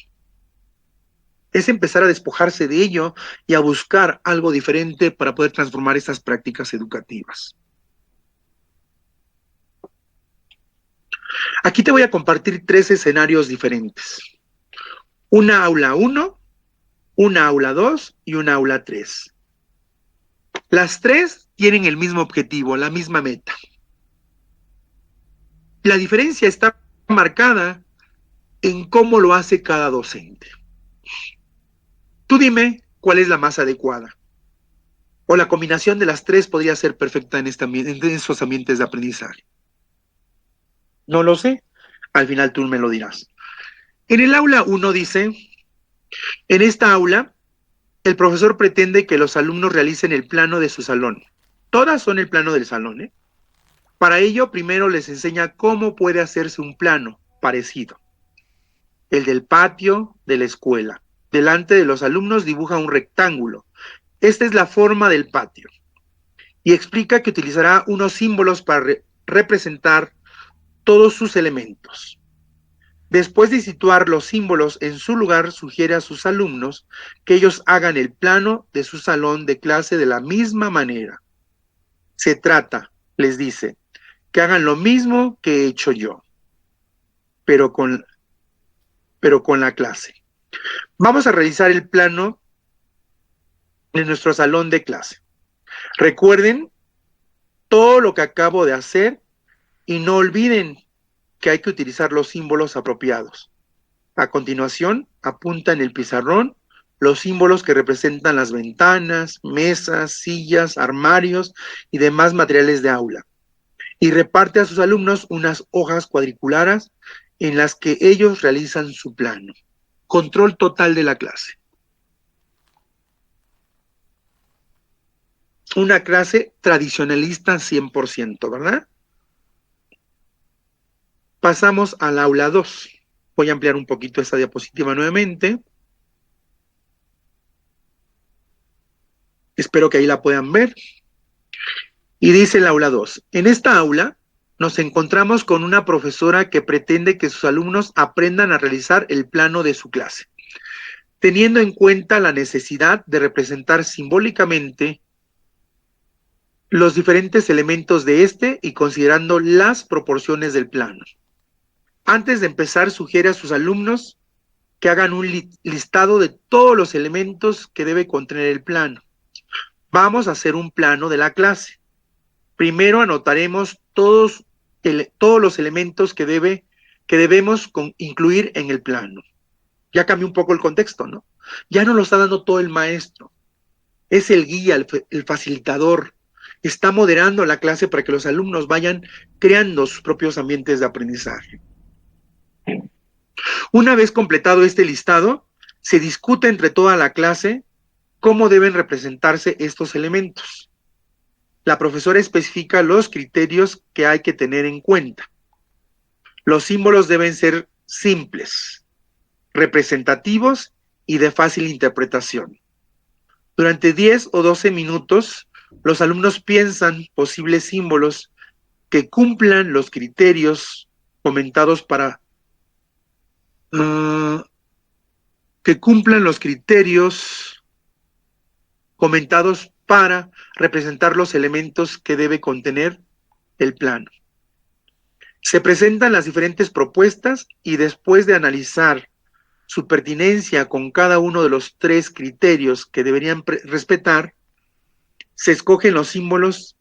Es empezar a despojarse de ello y a buscar algo diferente para poder transformar estas prácticas educativas. Aquí te voy a compartir 3 escenarios diferentes. Una aula 1, una aula 2 y una aula 3. Las 3 tienen el mismo objetivo, la misma meta. La diferencia está marcada en cómo lo hace cada docente. Tú dime cuál es la más adecuada. O la combinación de las 3 podría ser perfecta en esos ambientes de aprendizaje. No lo sé. Al final tú me lo dirás. En el aula 1 dice, en esta aula, el profesor pretende que los alumnos realicen el plano de su salón. Todas son el plano del salón, ¿eh? Para ello, primero les enseña cómo puede hacerse un plano parecido. El del patio de la escuela. Delante de los alumnos dibuja un rectángulo. Esta es la forma del patio. Y explica que utilizará unos símbolos para representar todos sus elementos. Después de situar los símbolos en su lugar, sugiere a sus alumnos que ellos hagan el plano de su salón de clase de la misma manera. Se trata, les dice, que hagan lo mismo que he hecho yo, pero con la clase. Vamos a realizar el plano en nuestro salón de clase. Recuerden todo lo que acabo de hacer y no olviden que hay que utilizar los símbolos apropiados. A continuación, apunta en el pizarrón los símbolos que representan las ventanas, mesas, sillas, armarios y demás materiales de aula. Y reparte a sus alumnos unas hojas cuadriculares en las que ellos realizan su plano. Control total de la clase. Una clase tradicionalista 100%, ¿verdad? Pasamos al aula 2. Voy a ampliar un poquito esta diapositiva nuevamente. Espero que ahí la puedan ver. Y dice el aula 2. En esta aula, nos encontramos con una profesora que pretende que sus alumnos aprendan a realizar el plano de su clase, teniendo en cuenta la necesidad de representar simbólicamente los diferentes elementos de este y considerando las proporciones del plano. Antes de empezar, sugiere a sus alumnos que hagan un listado de todos los elementos que debe contener el plano. Vamos a hacer un plano de la clase. Primero anotaremos todos los elementos que debemos incluir en el plano. Ya cambió un poco el contexto, ¿no? Ya no lo está dando todo el maestro. Es el guía, el facilitador. Está moderando la clase para que los alumnos vayan creando sus propios ambientes de aprendizaje. Una vez completado este listado, se discute entre toda la clase cómo deben representarse estos elementos. La profesora especifica los criterios que hay que tener en cuenta. Los símbolos deben ser simples, representativos y de fácil interpretación. Durante 10 o 12 minutos, los alumnos piensan posibles símbolos que cumplan los criterios comentados para representar los elementos que debe contener el plano. Se presentan las diferentes propuestas y después de analizar su pertinencia con cada uno de los 3 criterios que deberían respetar, se escogen los símbolos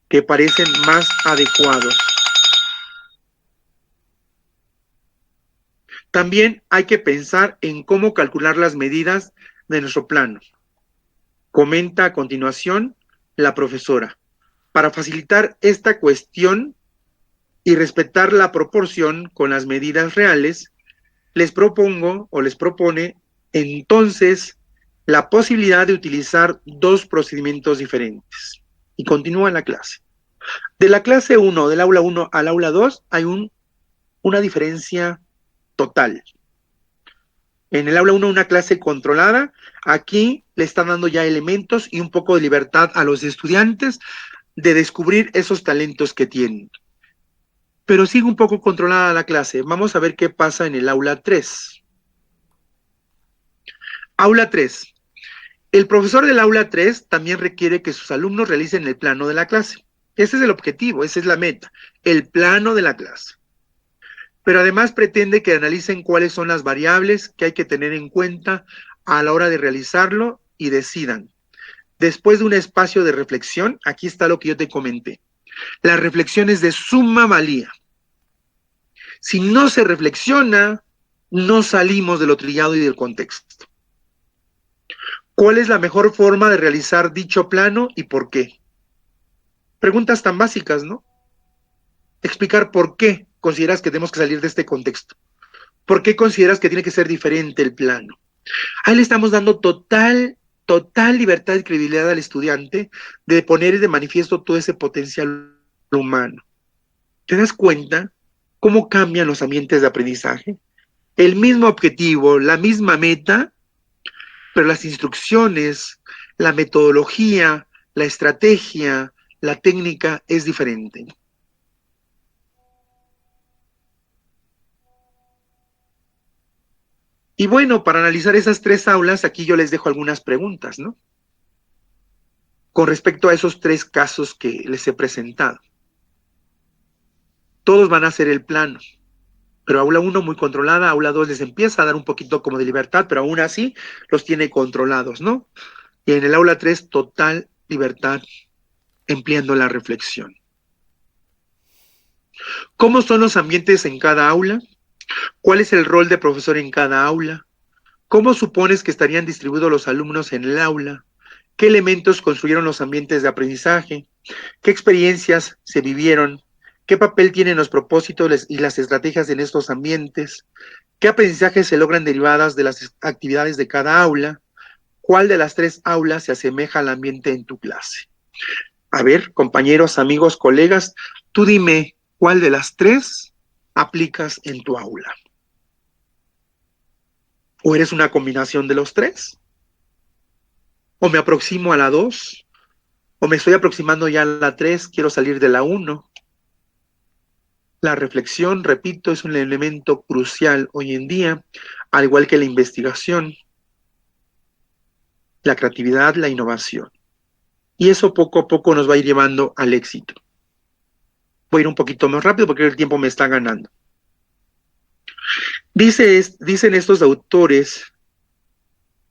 que parecen más adecuados. También hay que pensar en cómo calcular las medidas de nuestro plano. Comenta a continuación la profesora. Para facilitar esta cuestión y respetar la proporción con las medidas reales, les propone entonces la posibilidad de utilizar 2 procedimientos diferentes. Y continúa la clase. De la clase 1, del aula 1 al aula 2, hay una diferencia total. En el aula 1, una clase controlada. Aquí le están dando ya elementos y un poco de libertad a los estudiantes de descubrir esos talentos que tienen. Pero sigue un poco controlada la clase. Vamos a ver qué pasa en el aula 3. Aula 3. El profesor del aula 3 también requiere que sus alumnos realicen el plano de la clase. Ese es el objetivo, esa es la meta, el plano de la clase. Pero además pretende que analicen cuáles son las variables que hay que tener en cuenta a la hora de realizarlo y decidan. Después de un espacio de reflexión, aquí está lo que yo te comenté. La reflexión es de suma valía. Si no se reflexiona, no salimos de lo trillado y del contexto. ¿Cuál es la mejor forma de realizar dicho plano y por qué? Preguntas tan básicas, ¿no? Explicar por qué consideras que tenemos que salir de este contexto. ¿Por qué consideras que tiene que ser diferente el plano? Ahí le estamos dando total libertad y credibilidad al estudiante de poner de manifiesto todo ese potencial humano. ¿Te das cuenta cómo cambian los ambientes de aprendizaje? El mismo objetivo, la misma meta, pero las instrucciones, la metodología, la estrategia, la técnica es diferente. Y bueno, para analizar esas 3 aulas, aquí yo les dejo algunas preguntas, ¿no? Con respecto a esos 3 casos que les he presentado. Todos van a hacer el plano, pero aula 1 muy controlada, aula 2 les empieza a dar un poquito como de libertad, pero aún así los tiene controlados, ¿no? Y en el aula 3, total libertad, empleando la reflexión. ¿Cómo son los ambientes en cada aula? ¿Cuál es el rol de profesor en cada aula? ¿Cómo supones que estarían distribuidos los alumnos en el aula? ¿Qué elementos construyeron los ambientes de aprendizaje? ¿Qué experiencias se vivieron? ¿Qué papel tienen los propósitos y las estrategias en estos ambientes? ¿Qué aprendizajes se logran derivadas de las actividades de cada aula? ¿Cuál de las 3 aulas se asemeja al ambiente en tu clase? A ver, compañeros, amigos, colegas, tú dime, ¿cuál de las 3 aplicas en tu aula? ¿O eres una combinación de los 3? ¿O me aproximo a la 2? ¿O me estoy aproximando ya a la 3? Quiero salir de la 1. La reflexión, repito, es un elemento crucial hoy en día, al igual que la investigación, la creatividad, la innovación. Y eso poco a poco nos va a ir llevando al éxito. Voy a ir un poquito más rápido porque el tiempo me está ganando. Dicen estos autores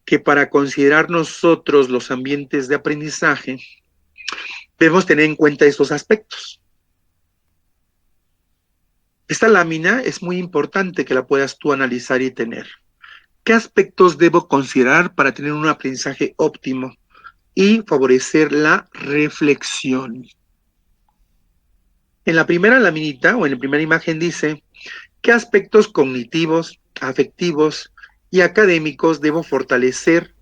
que para considerar nosotros los ambientes de aprendizaje, debemos tener en cuenta estos aspectos. Esta lámina es muy importante que la puedas tú analizar y tener. ¿Qué aspectos debo considerar para tener un aprendizaje óptimo y favorecer la reflexión? En la primera laminita o en la primera imagen dice, ¿qué aspectos cognitivos, afectivos y académicos debo fortalecer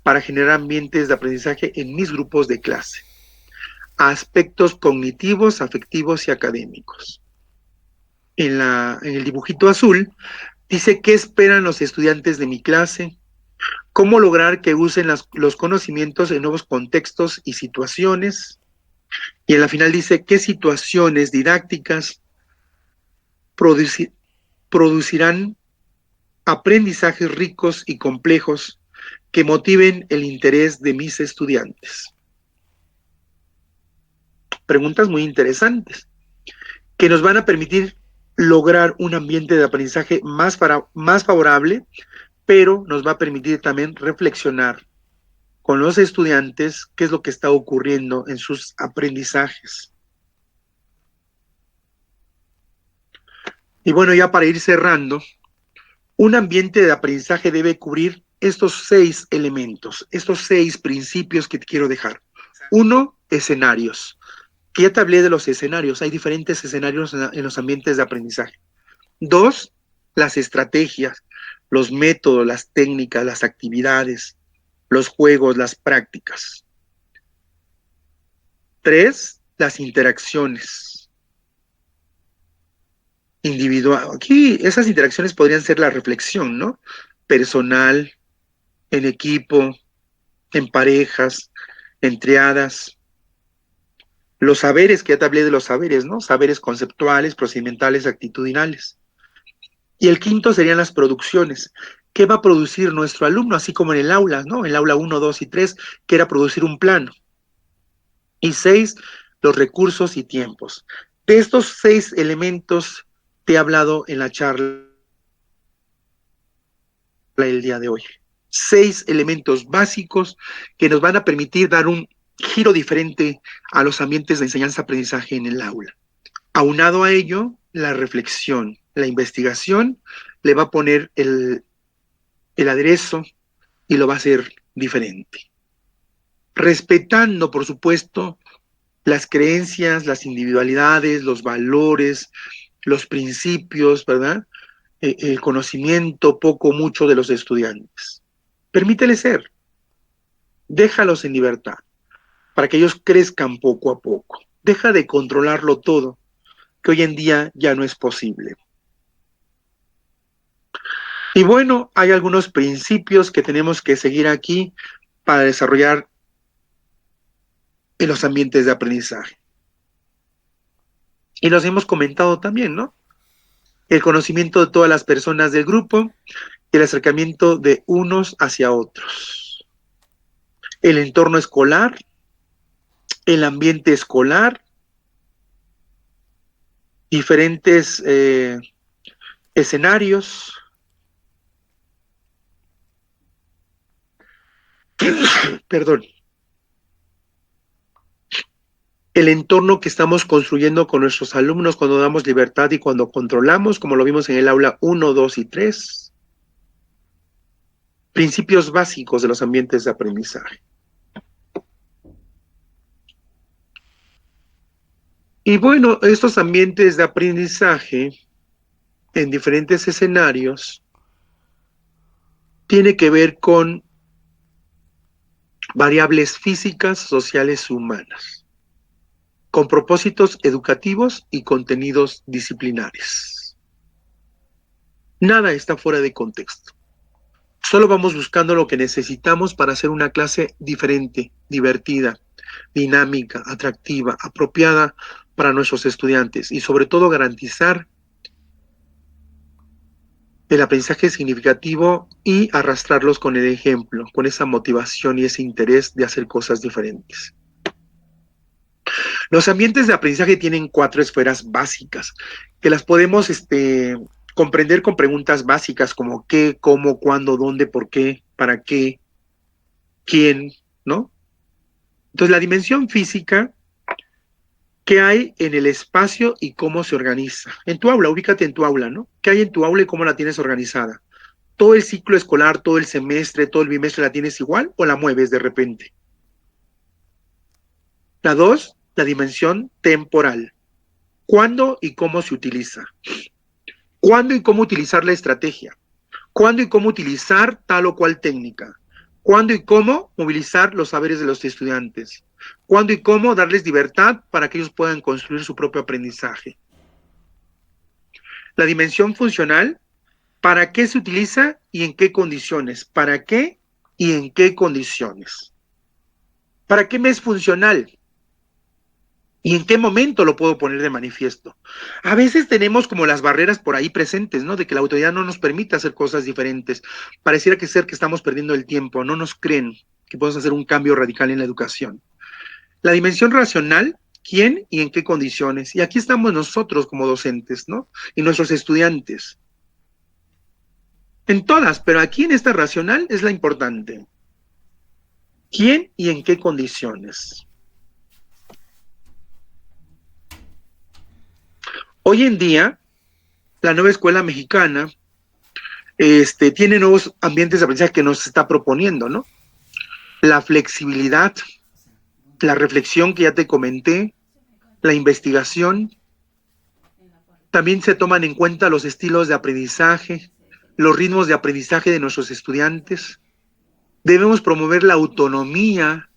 para generar ambientes de aprendizaje en mis grupos de clase? Aspectos cognitivos, afectivos y académicos. En el dibujito azul dice qué esperan los estudiantes de mi clase, cómo lograr que usen los conocimientos en nuevos contextos y situaciones. Y en la final dice qué situaciones didácticas producirán aprendizajes ricos y complejos que motiven el interés de mis estudiantes. Preguntas muy interesantes que nos van a permitir lograr un ambiente de aprendizaje más favorable, pero nos va a permitir también reflexionar con los estudiantes qué es lo que está ocurriendo en sus aprendizajes. Y bueno, ya para ir cerrando, un ambiente de aprendizaje debe cubrir estos 6 elementos, estos 6 principios que te quiero dejar. 1, escenarios. Que ya te hablé de los escenarios, hay diferentes escenarios en los ambientes de aprendizaje. 2, las estrategias, los métodos, las técnicas, las actividades, los juegos, las prácticas. 3, las interacciones individual. Aquí esas interacciones podrían ser la reflexión, ¿no? Personal, en equipo, en parejas, en triadas. Los saberes, que ya te hablé de los saberes, ¿no? Saberes conceptuales, procedimentales, actitudinales. Y el quinto serían las producciones. ¿Qué va a producir nuestro alumno? Así como en el aula, ¿no? En el aula 1, 2 y 3, que era producir un plano. Y 6, los recursos y tiempos. De estos 6 elementos te he hablado en la charla del día de hoy. 6 elementos básicos que nos van a permitir dar un giro diferente a los ambientes de enseñanza-aprendizaje en el aula. Aunado a ello, la reflexión, la investigación le va a poner el aderezo y lo va a hacer diferente. Respetando, por supuesto, las creencias, las individualidades, los valores, los principios, ¿verdad? El conocimiento, poco o mucho de los estudiantes. Permítele ser, déjalos en libertad, para que ellos crezcan poco a poco. Deja de controlarlo todo, que hoy en día ya no es posible. Y bueno, hay algunos principios que tenemos que seguir aquí para desarrollar en los ambientes de aprendizaje. Y los hemos comentado también, ¿no? El conocimiento de todas las personas del grupo y el acercamiento de unos hacia otros. El entorno escolar, el ambiente escolar, diferentes escenarios, perdón, el entorno que estamos construyendo con nuestros alumnos cuando damos libertad y cuando controlamos, como lo vimos en el aula 1, 2 y 3. Principios básicos de los ambientes de aprendizaje. Y bueno, estos ambientes de aprendizaje en diferentes escenarios tiene que ver con variables físicas, sociales y humanas, con propósitos educativos y contenidos disciplinares. Nada está fuera de contexto. Solo vamos buscando lo que necesitamos para hacer una clase diferente, divertida, dinámica, atractiva, apropiada para nuestros estudiantes y sobre todo garantizar el aprendizaje significativo y arrastrarlos con el ejemplo, con esa motivación y ese interés de hacer cosas diferentes. Los ambientes de aprendizaje tienen 4 esferas básicas que las podemos comprender con preguntas básicas como qué, cómo, cuándo, dónde, por qué, para qué, quién, ¿no? Entonces, la dimensión física, ¿qué hay en el espacio y cómo se organiza? En tu aula, ubícate en tu aula, ¿no? ¿Qué hay en tu aula y cómo la tienes organizada? ¿Todo el ciclo escolar, todo el semestre, todo el bimestre la tienes igual o la mueves de repente? La 2, la dimensión temporal. ¿Cuándo y cómo se utiliza? ¿Cuándo y cómo utilizar la estrategia? ¿Cuándo y cómo utilizar tal o cual técnica? ¿Cuándo y cómo movilizar los saberes de los estudiantes? ¿Cuándo y cómo darles libertad para que ellos puedan construir su propio aprendizaje? La dimensión funcional, ¿para qué se utiliza y en qué condiciones? ¿Para qué y en qué condiciones? ¿Para qué me es funcional? ¿Y en qué momento lo puedo poner de manifiesto? A veces tenemos como las barreras por ahí presentes, ¿no? De que la autoridad no nos permite hacer cosas diferentes. Pareciera que estamos perdiendo el tiempo, no nos creen que podemos hacer un cambio radical en la educación. La dimensión racional, ¿quién y en qué condiciones? Y aquí estamos nosotros como docentes, ¿no? Y nuestros estudiantes. En todas, pero aquí en esta racional es la importante. ¿Quién y en qué condiciones? Hoy en día, la nueva escuela mexicana tiene nuevos ambientes de aprendizaje que nos está proponiendo, ¿no? La flexibilidad, la reflexión que ya te comenté, la investigación. También se toman en cuenta los estilos de aprendizaje, los ritmos de aprendizaje de nuestros estudiantes. Debemos promover la autonomía,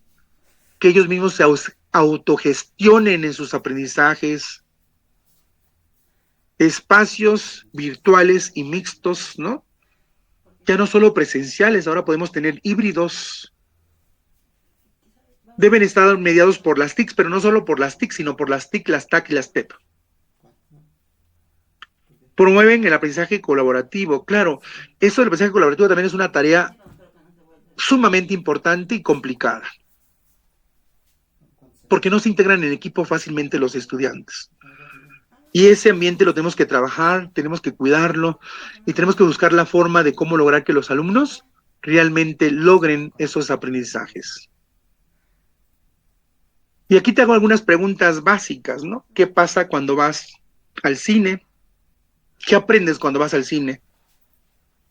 que ellos mismos se autogestionen en sus aprendizajes, espacios virtuales y mixtos, ¿no? Ya no solo presenciales, ahora podemos tener híbridos. Deben estar mediados por las TICs, pero no solo por las TICs, sino por las TIC, las TAC y las TEP. Promueven el aprendizaje colaborativo. Claro, eso del aprendizaje colaborativo también es una tarea sumamente importante y complicada, porque no se integran en equipo fácilmente los estudiantes. Y ese ambiente lo tenemos que trabajar, tenemos que cuidarlo y tenemos que buscar la forma de cómo lograr que los alumnos realmente logren esos aprendizajes. Y aquí te hago algunas preguntas básicas, ¿no? ¿Qué pasa cuando vas al cine? ¿Qué aprendes cuando vas al cine?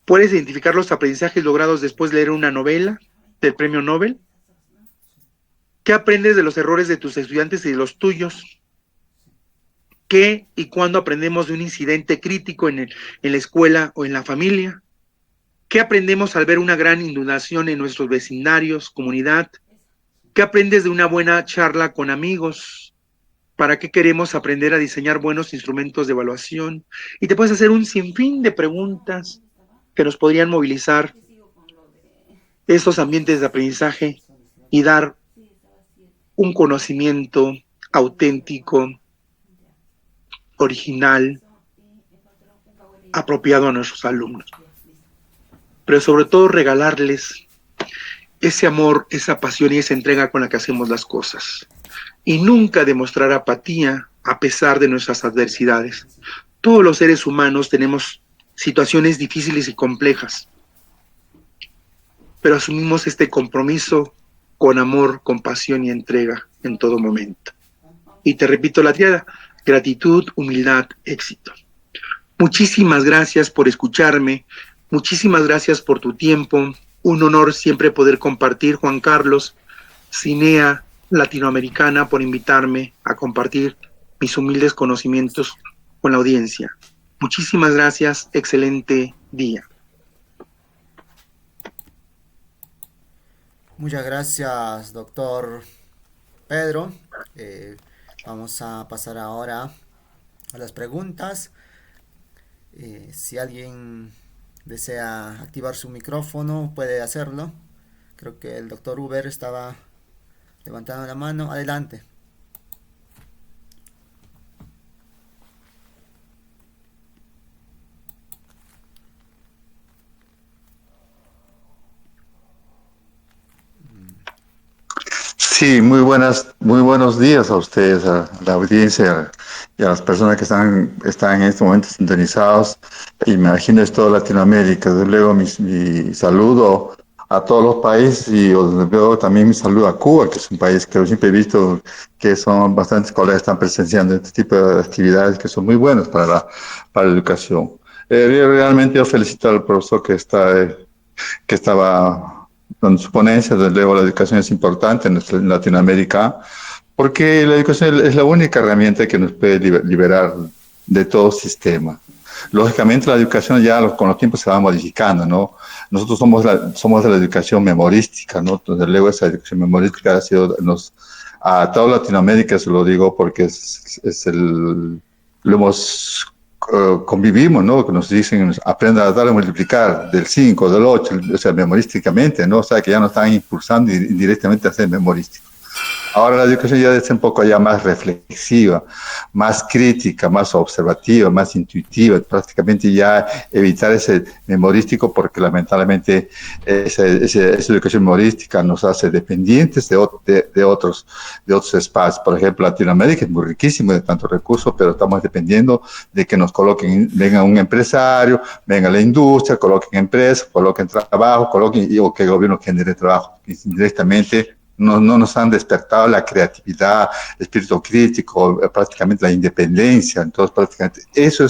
¿Puedes identificar los aprendizajes logrados después de leer una novela del premio Nobel? ¿Qué aprendes de los errores de tus estudiantes y de los tuyos? ¿Qué y cuándo aprendemos de un incidente crítico en la escuela o en la familia? ¿Qué aprendemos al ver una gran inundación en nuestros vecindarios, comunidad? ¿Qué aprendes de una buena charla con amigos? ¿Para qué queremos aprender a diseñar buenos instrumentos de evaluación? Y te puedes hacer un sinfín de preguntas que nos podrían movilizar esos ambientes de aprendizaje y dar un conocimiento auténtico, original, apropiado a nuestros alumnos. Pero sobre todo regalarles ese amor, esa pasión y esa entrega con la que hacemos las cosas. Y nunca demostrar apatía a pesar de nuestras adversidades. Todos los seres humanos tenemos situaciones difíciles y complejas, pero asumimos este compromiso con amor, compasión y entrega en todo momento. Y te repito la triada: gratitud, humildad, éxito. Muchísimas gracias por escucharme, muchísimas gracias por tu tiempo. Un honor siempre poder compartir, Juan Carlos, Cinea Latinoamericana, por invitarme a compartir mis humildes conocimientos con la audiencia. Muchísimas gracias, excelente día. Muchas gracias, doctor Pedro. Vamos a pasar ahora a las preguntas. Si alguien desea activar su micrófono, puede hacerlo. Creo que el doctor Uber estaba levantando la mano. Adelante. Sí, muy buenos días a ustedes, a la audiencia y a las personas que están en este momento sintonizados. Y me imagino es toda Latinoamérica. Desde luego mi saludo a todos los países y desde luego también mi saludo a Cuba, que es un país que yo siempre he visto que son bastantes colegas que están presenciando este tipo de actividades que son muy buenas para la educación. Realmente yo felicito al profesor que estaba dando su ponencia. Desde luego la educación es importante en Latinoamérica, porque la educación es la única herramienta que nos puede liberar de todo sistema. Lógicamente la educación ya con los tiempos se va modificando, ¿no? Nosotros somos de la educación memorística, ¿no? Entonces luego esa educación memorística ha sido, a toda Latinoamérica, se lo digo porque lo hemos convivimos, ¿no? Que nos dicen, aprenda a dar a multiplicar del 5, del 8, o sea, memorísticamente, ¿no? O sea, que ya nos están impulsando indirectamente a ser memorísticos. Ahora la educación ya es un poco ya más reflexiva, más crítica, más observativa, más intuitiva, prácticamente ya evitar ese memorístico porque lamentablemente esa educación memorística nos hace dependientes de otros espacios. Por ejemplo, Latinoamérica es muy riquísimo de tantos recursos, pero estamos dependiendo de que nos coloquen, venga un empresario, venga la industria, coloquen empresas, coloquen trabajo, o que el gobierno genere trabajo. Directamente no nos han despertado la creatividad, el espíritu crítico, prácticamente la independencia. Entonces, prácticamente eso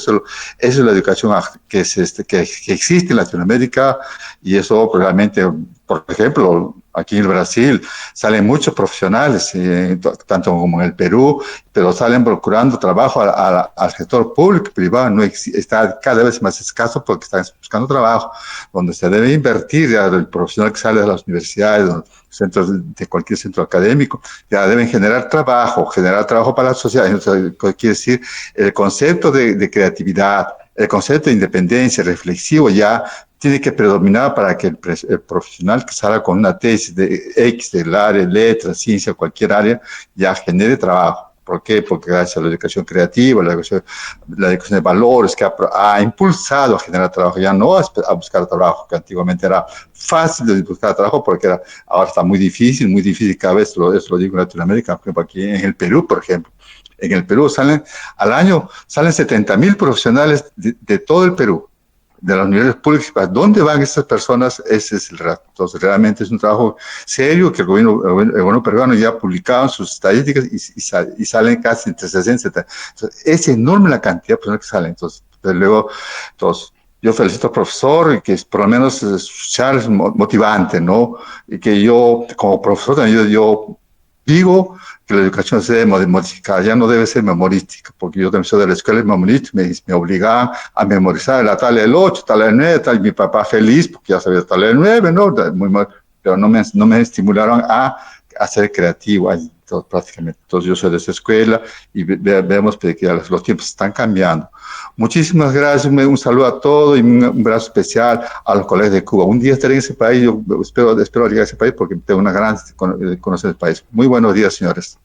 es la educación que existe en Latinoamérica, y eso realmente, por ejemplo, aquí en el Brasil salen muchos profesionales, tanto como en el Perú, pero salen procurando trabajo al sector público y privado. No está cada vez más escaso porque están buscando trabajo, donde se debe invertir. Ya el profesional que sale de las universidades, centros de cualquier centro académico, ya deben generar trabajo para la sociedad. Entonces, quiere decir, el concepto de creatividad, el concepto de independencia reflexivo ya tiene que predominar para que el profesional que salga con una tesis de X del área, letras, ciencia, cualquier área, ya genere trabajo. ¿Por qué? Porque gracias a la educación creativa, la educación de valores que ha impulsado a generar trabajo, ya no a buscar trabajo, que antiguamente era fácil de buscar trabajo porque ahora está muy difícil cada vez, eso lo digo en Latinoamérica, por ejemplo, aquí en el Perú, por ejemplo. En el Perú al año salen 70,000 profesionales de todo el Perú, de las universidades públicas. ¿A dónde van estas personas? Ese es el rato. Entonces, realmente es un trabajo serio que el gobierno peruano ya ha publicado en sus estadísticas y salen casi entre 60 y 70. Entonces, es enorme la cantidad de personas que salen. Entonces, yo felicito al profesor y que por lo menos escuchar es motivante, ¿no? Y que yo, como profesor, también yo digo que la educación se debe modificar, ya no debe ser memorística, porque yo también soy de la escuela memorística, me obligaban a memorizar la tabla del 8, tabla del 9, tal, y mi papá feliz, porque ya sabía tabla del 9, ¿no? Pero no me estimularon a ser creativo, prácticamente. Entonces yo soy de esa escuela y vemos que los tiempos están cambiando. Muchísimas gracias, un saludo a todos y un abrazo especial a los colegas de Cuba. Un día estaré en ese país, yo espero llegar a ese país porque tengo una gran conocer el país. Muy buenos días, señores.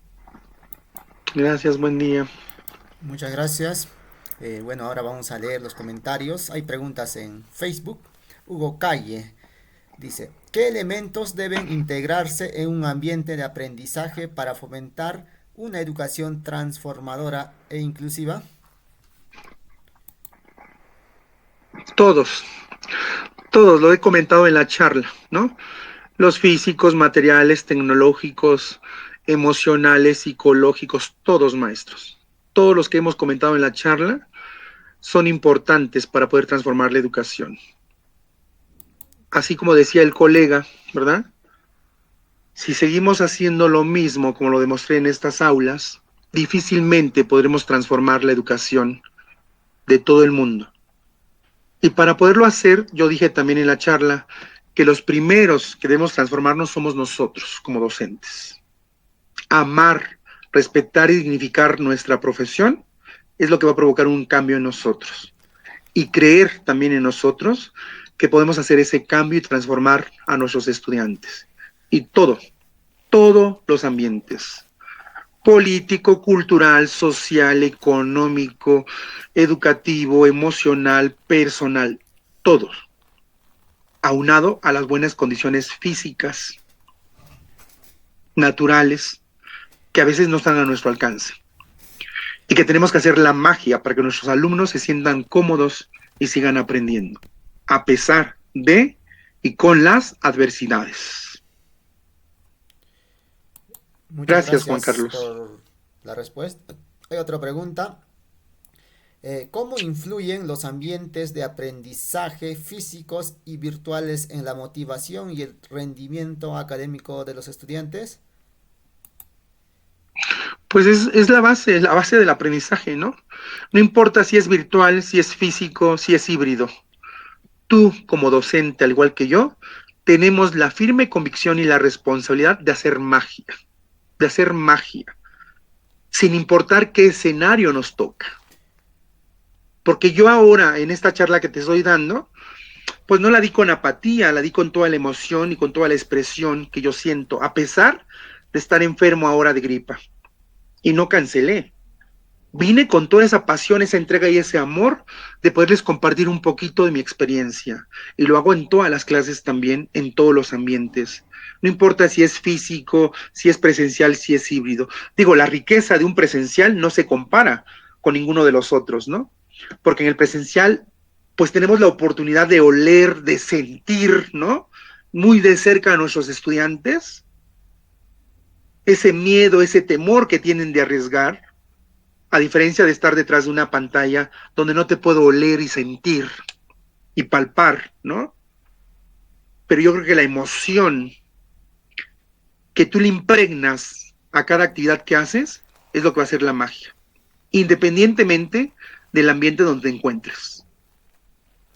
Gracias, buen día. Muchas gracias. Bueno, ahora vamos a leer los comentarios. Hay preguntas en Facebook. Hugo Calle dice, ¿qué elementos deben integrarse en un ambiente de aprendizaje para fomentar una educación transformadora e inclusiva? Todos, lo he comentado en la charla, ¿no? Los físicos, materiales, tecnológicos, emocionales, psicológicos, todos maestros. Todos los que hemos comentado en la charla son importantes para poder transformar la educación. Así como decía el colega, ¿verdad? Si seguimos haciendo lo mismo, como lo demostré en estas aulas, difícilmente podremos transformar la educación de todo el mundo. Y para poderlo hacer, yo dije también en la charla que los primeros que debemos transformarnos somos nosotros como docentes. Amar, respetar y dignificar nuestra profesión es lo que va a provocar un cambio en nosotros. Y creer también en nosotros que podemos hacer ese cambio y transformar a nuestros estudiantes. Y todos los ambientes, político, cultural, social, económico, educativo, emocional, personal, todos, aunado a las buenas condiciones físicas. naturales, que a veces no están a nuestro alcance. Y que tenemos que hacer la magia para que nuestros alumnos se sientan cómodos y sigan aprendiendo, a pesar de y con las adversidades. Muchas Gracias, Juan gracias Carlos. por la respuesta. Hay otra pregunta. ¿Cómo influyen los ambientes de aprendizaje físicos y virtuales en la motivación y el rendimiento académico de los estudiantes? Pues es la base del aprendizaje, ¿no? No importa si es virtual, si es físico, si es híbrido. Tú, como docente, al igual que yo, tenemos la firme convicción y la responsabilidad de hacer magia, sin importar qué escenario nos toca. Porque yo ahora, en esta charla que te estoy dando, pues no la di con apatía, la di con toda la emoción y con toda la expresión que yo siento, a pesar de estar enfermo ahora de gripa. Y no cancelé. Vine con toda esa pasión, esa entrega y ese amor de poderles compartir un poquito de mi experiencia. Y lo hago en todas las clases también, en todos los ambientes. No importa si es físico, si es presencial, si es híbrido. Digo, la riqueza de un presencial no se compara con ninguno de los otros, ¿no? Porque en el presencial, pues tenemos la oportunidad de oler, de sentir, ¿no? Muy de cerca a nuestros estudiantes, ese miedo, ese temor que tienen de arriesgar, a diferencia de estar detrás de una pantalla donde no te puedo oler y sentir y palpar, ¿no? Pero yo creo que la emoción que tú le impregnas a cada actividad que haces es lo que va a ser la magia, independientemente del ambiente donde te encuentres.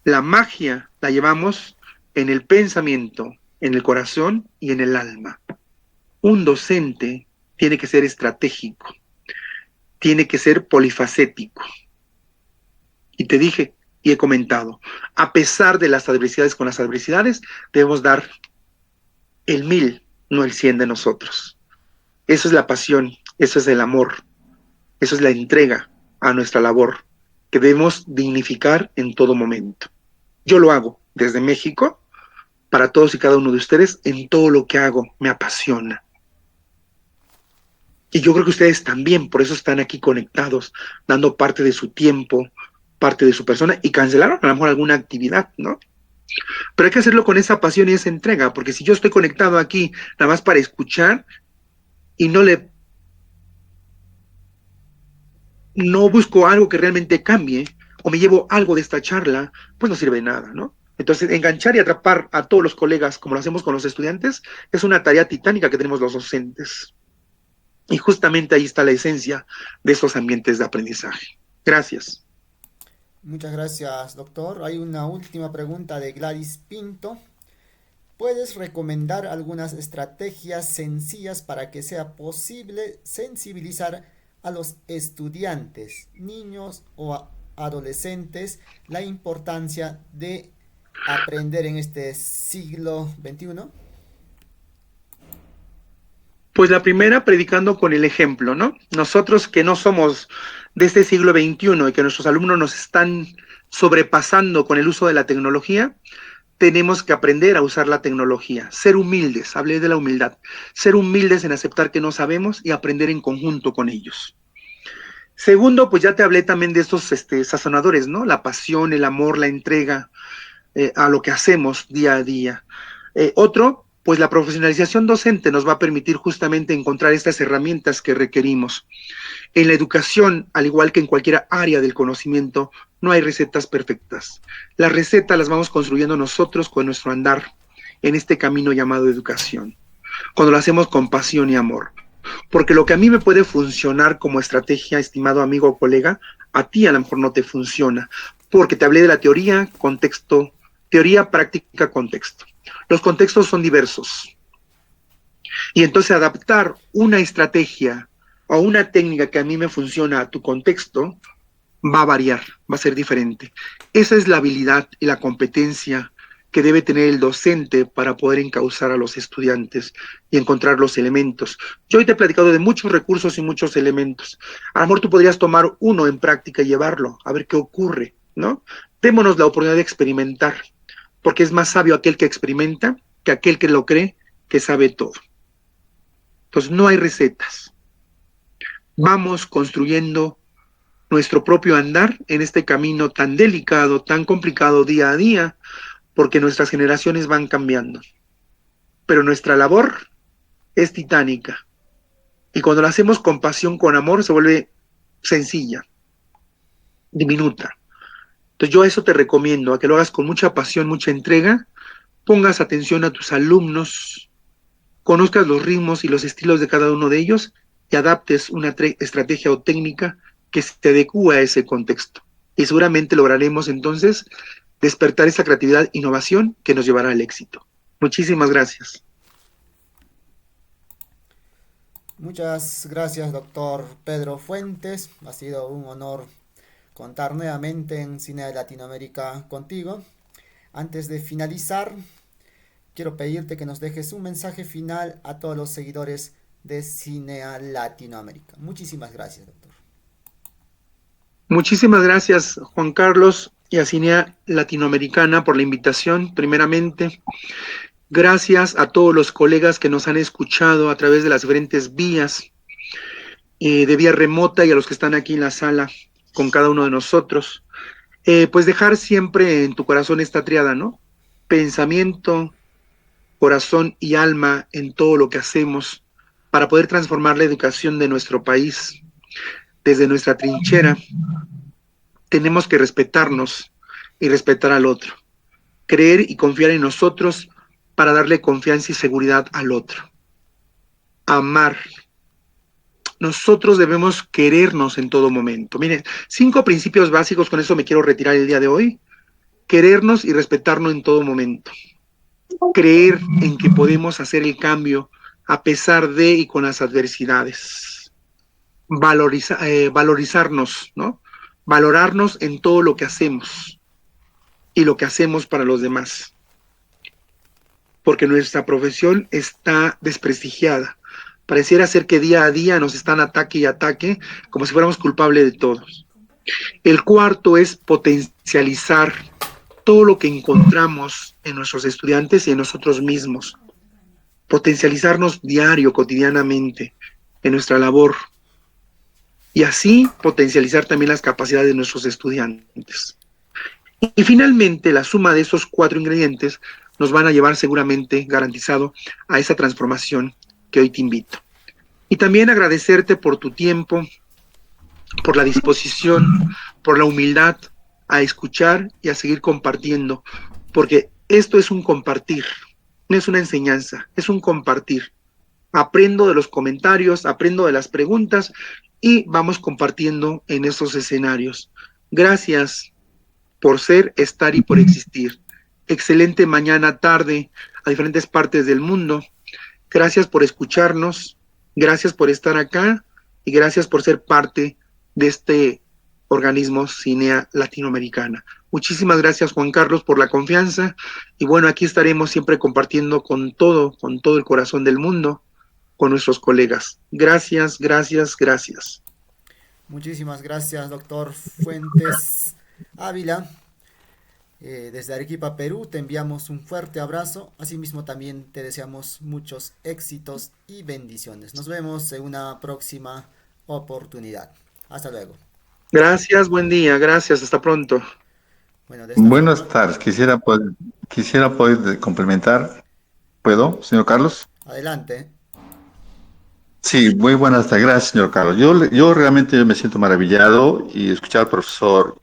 La magia la llevamos en el pensamiento, en el corazón y en el alma. Un docente tiene que ser estratégico, tiene que ser polifacético. Y te dije, y he comentado, a pesar de las adversidades con las adversidades, debemos dar el 1000, no el 100 de nosotros. Eso es la pasión, eso es el amor, eso es la entrega a nuestra labor, que debemos dignificar en todo momento. Yo lo hago desde México, para todos y cada uno de ustedes, en todo lo que hago, me apasiona. Y yo creo que ustedes también, por eso están aquí conectados, dando parte de su tiempo, parte de su persona, y cancelaron a lo mejor alguna actividad, ¿no? Pero hay que hacerlo con esa pasión y esa entrega, porque si yo estoy conectado aquí nada más para escuchar y no busco algo que realmente cambie, o me llevo algo de esta charla, pues no sirve de nada, ¿no? Entonces, enganchar y atrapar a todos los colegas, como lo hacemos con los estudiantes, es una tarea titánica que tenemos los docentes. Y justamente ahí está la esencia de estos ambientes de aprendizaje. Gracias. Muchas gracias, doctor. Hay una última pregunta de Gladys Pinto. ¿Puedes recomendar algunas estrategias sencillas para que sea posible sensibilizar a los estudiantes, niños o adolescentes, la importancia de aprender en este siglo XXI? Pues la primera, predicando con el ejemplo, ¿no? Nosotros que no somos de este siglo XXI y que nuestros alumnos nos están sobrepasando con el uso de la tecnología, tenemos que aprender a usar la tecnología, ser humildes, hablé de la humildad, ser humildes en aceptar que no sabemos y aprender en conjunto con ellos. Segundo, pues ya te hablé también de estos sazonadores, ¿no? La pasión, el amor, la entrega a lo que hacemos día a día. Otro, pues la profesionalización docente nos va a permitir justamente encontrar estas herramientas que requerimos. En la educación, al igual que en cualquier área del conocimiento, no hay recetas perfectas. Las recetas las vamos construyendo nosotros con nuestro andar en este camino llamado educación, cuando lo hacemos con pasión y amor. Porque lo que a mí me puede funcionar como estrategia, estimado amigo o colega, a ti a lo mejor no te funciona, porque te hablé de la teoría, contexto, teoría, práctica, contexto. Los contextos son diversos. Y entonces adaptar una estrategia o una técnica que a mí me funciona a tu contexto va a variar, va a ser diferente. Esa es la habilidad y la competencia que debe tener el docente para poder encauzar a los estudiantes y encontrar los elementos. Yo hoy te he platicado de muchos recursos y muchos elementos. A lo mejor tú podrías tomar uno en práctica y llevarlo, a ver qué ocurre, ¿no? Démonos la oportunidad de experimentar, porque es más sabio aquel que experimenta que aquel que lo cree que sabe todo. Entonces no hay recetas. Vamos construyendo nuestro propio andar en este camino tan delicado, tan complicado día a día, porque nuestras generaciones van cambiando. Pero nuestra labor es titánica. Y cuando la hacemos con pasión, con amor, se vuelve sencilla, diminuta. Entonces yo eso te recomiendo, a que lo hagas con mucha pasión, mucha entrega, pongas atención a tus alumnos, conozcas los ritmos y los estilos de cada uno de ellos y adaptes una estrategia o técnica que se adecue a ese contexto. Y seguramente lograremos entonces despertar esa creatividad e innovación que nos llevará al éxito. Muchísimas gracias. Muchas gracias, doctor Pedro Fuentes. Ha sido un honor contar nuevamente en Cine Latinoamérica contigo. Antes de finalizar, quiero pedirte que nos dejes un mensaje final a todos los seguidores de Cine Latinoamérica. Muchísimas gracias, doctor. Muchísimas gracias, Juan Carlos, y a Cinea Latinoamericana por la invitación, primeramente. Gracias a todos los colegas que nos han escuchado a través de las diferentes vías, de vía remota, y a los que están aquí en la sala con cada uno de nosotros. Pues dejar siempre en tu corazón esta tríada, ¿no? Pensamiento, corazón y alma en todo lo que hacemos para poder transformar la educación de nuestro país. Desde nuestra trinchera tenemos que respetarnos y respetar al otro, creer y confiar en nosotros para darle confianza y seguridad al otro. Amar. Nosotros debemos querernos en todo momento. Miren, 5 principios básicos, con eso me quiero retirar el día de hoy. Querernos y respetarnos en todo momento. Creer en que podemos hacer el cambio a pesar de y con las adversidades. Valorizarnos, ¿no? Valorarnos en todo lo que hacemos y lo que hacemos para los demás. Porque nuestra profesión está desprestigiada. Pareciera ser que día a día nos están ataque y ataque, como si fuéramos culpables de todos. El cuarto es potencializar todo lo que encontramos en nuestros estudiantes y en nosotros mismos. Potencializarnos diario, cotidianamente, en nuestra labor. Y así potencializar también las capacidades de nuestros estudiantes. Y finalmente, la suma de esos 4 ingredientes nos van a llevar seguramente, garantizado, a esa transformación que hoy te invito. Y también agradecerte por tu tiempo, por la disposición, por la humildad a escuchar y a seguir compartiendo, porque esto es un compartir, no es una enseñanza, es un compartir. Aprendo de los comentarios, aprendo de las preguntas y vamos compartiendo en esos escenarios. Gracias por ser, estar y por existir. Excelente mañana, tarde, a diferentes partes del mundo. Gracias por escucharnos, gracias por estar acá y gracias por ser parte de este organismo Cinea Latinoamericana. Muchísimas gracias, Juan Carlos, por la confianza. Y bueno, aquí estaremos siempre compartiendo con todo el corazón del mundo, con nuestros colegas. Gracias, gracias, gracias. Muchísimas gracias, doctor Fuentes Ávila. Desde Arequipa, Perú, te enviamos un fuerte abrazo. Asimismo, también te deseamos muchos éxitos y bendiciones. Nos vemos en una próxima oportunidad. Hasta luego. Gracias, buen día, gracias, hasta pronto. Bueno, de esta Buenas forma, tardes. Quisiera poder complementar. ¿Puedo, señor Carlos? adelante. Sí, muy buenas tardes. Gracias, señor Carlos. Yo realmente me siento maravillado y escuchar al profesor.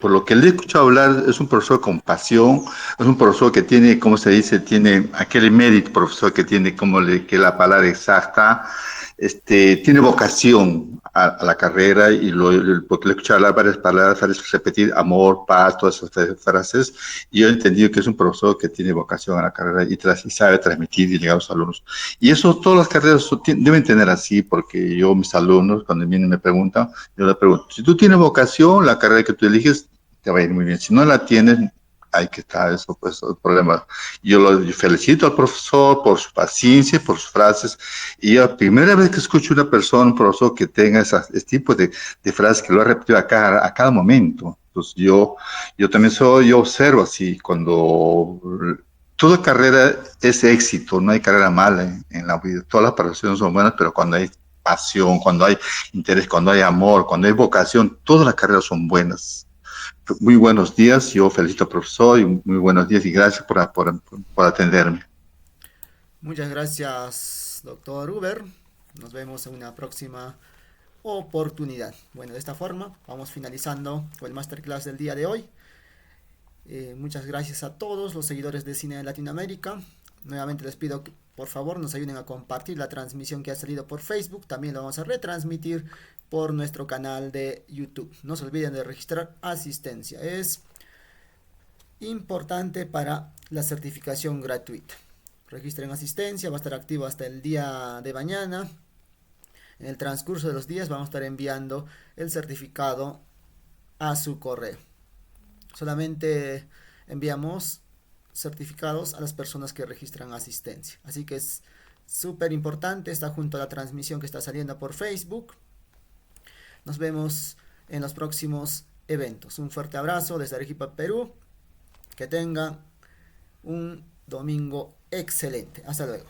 Por lo que le he escuchado hablar, es un profesor con pasión, es un profesor que tiene, como se dice, tiene aquel mérito, profesor, que tiene que la palabra exacta, tiene vocación a la carrera porque le he escuchado hablar varias palabras, repetir amor, paz, todas esas frases, y yo he entendido que es un profesor que tiene vocación a la carrera y sabe transmitir y llegar a los alumnos. Y eso todas las carreras deben tener así, porque yo, mis alumnos, cuando vienen y me preguntan, yo les pregunto, si tú tienes vocación, la carrera que tú eliges te va a ir muy bien. Si no la tienes, hay que estar, eso pues el problema. Yo felicito al profesor por su paciencia, por sus frases, y la primera vez que escucho una persona, un profesor que tenga ese tipo de frases que lo ha repetido a cada momento. Entonces yo también yo observo así, cuando toda carrera es éxito, no hay carrera mala en la vida. Todas las profesiones son buenas, pero cuando hay pasión, cuando hay interés, cuando hay amor, cuando hay vocación, todas las carreras son buenas. Muy buenos días, yo felicito al profesor y muy buenos días y gracias por atenderme. Muchas gracias, doctor Uber. Nos vemos en una próxima oportunidad. Bueno, de esta forma vamos finalizando con el masterclass del día de hoy. Muchas gracias a todos los seguidores de Cine de Latinoamérica. Nuevamente les pido que por favor nos ayuden a compartir la transmisión que ha salido por Facebook. También lo vamos a retransmitir por nuestro canal de YouTube. No se olviden de registrar asistencia. Es importante para la certificación gratuita. Registren asistencia, va a estar activo hasta el día de mañana. En el transcurso de los días vamos a estar enviando el certificado a su correo. Solamente enviamos certificados a las personas que registran asistencia. Así que es súper importante, está junto a la transmisión que está saliendo por Facebook. Nos vemos en los próximos eventos. Un fuerte abrazo desde Arequipa, Perú. Que tengan un domingo excelente. Hasta luego.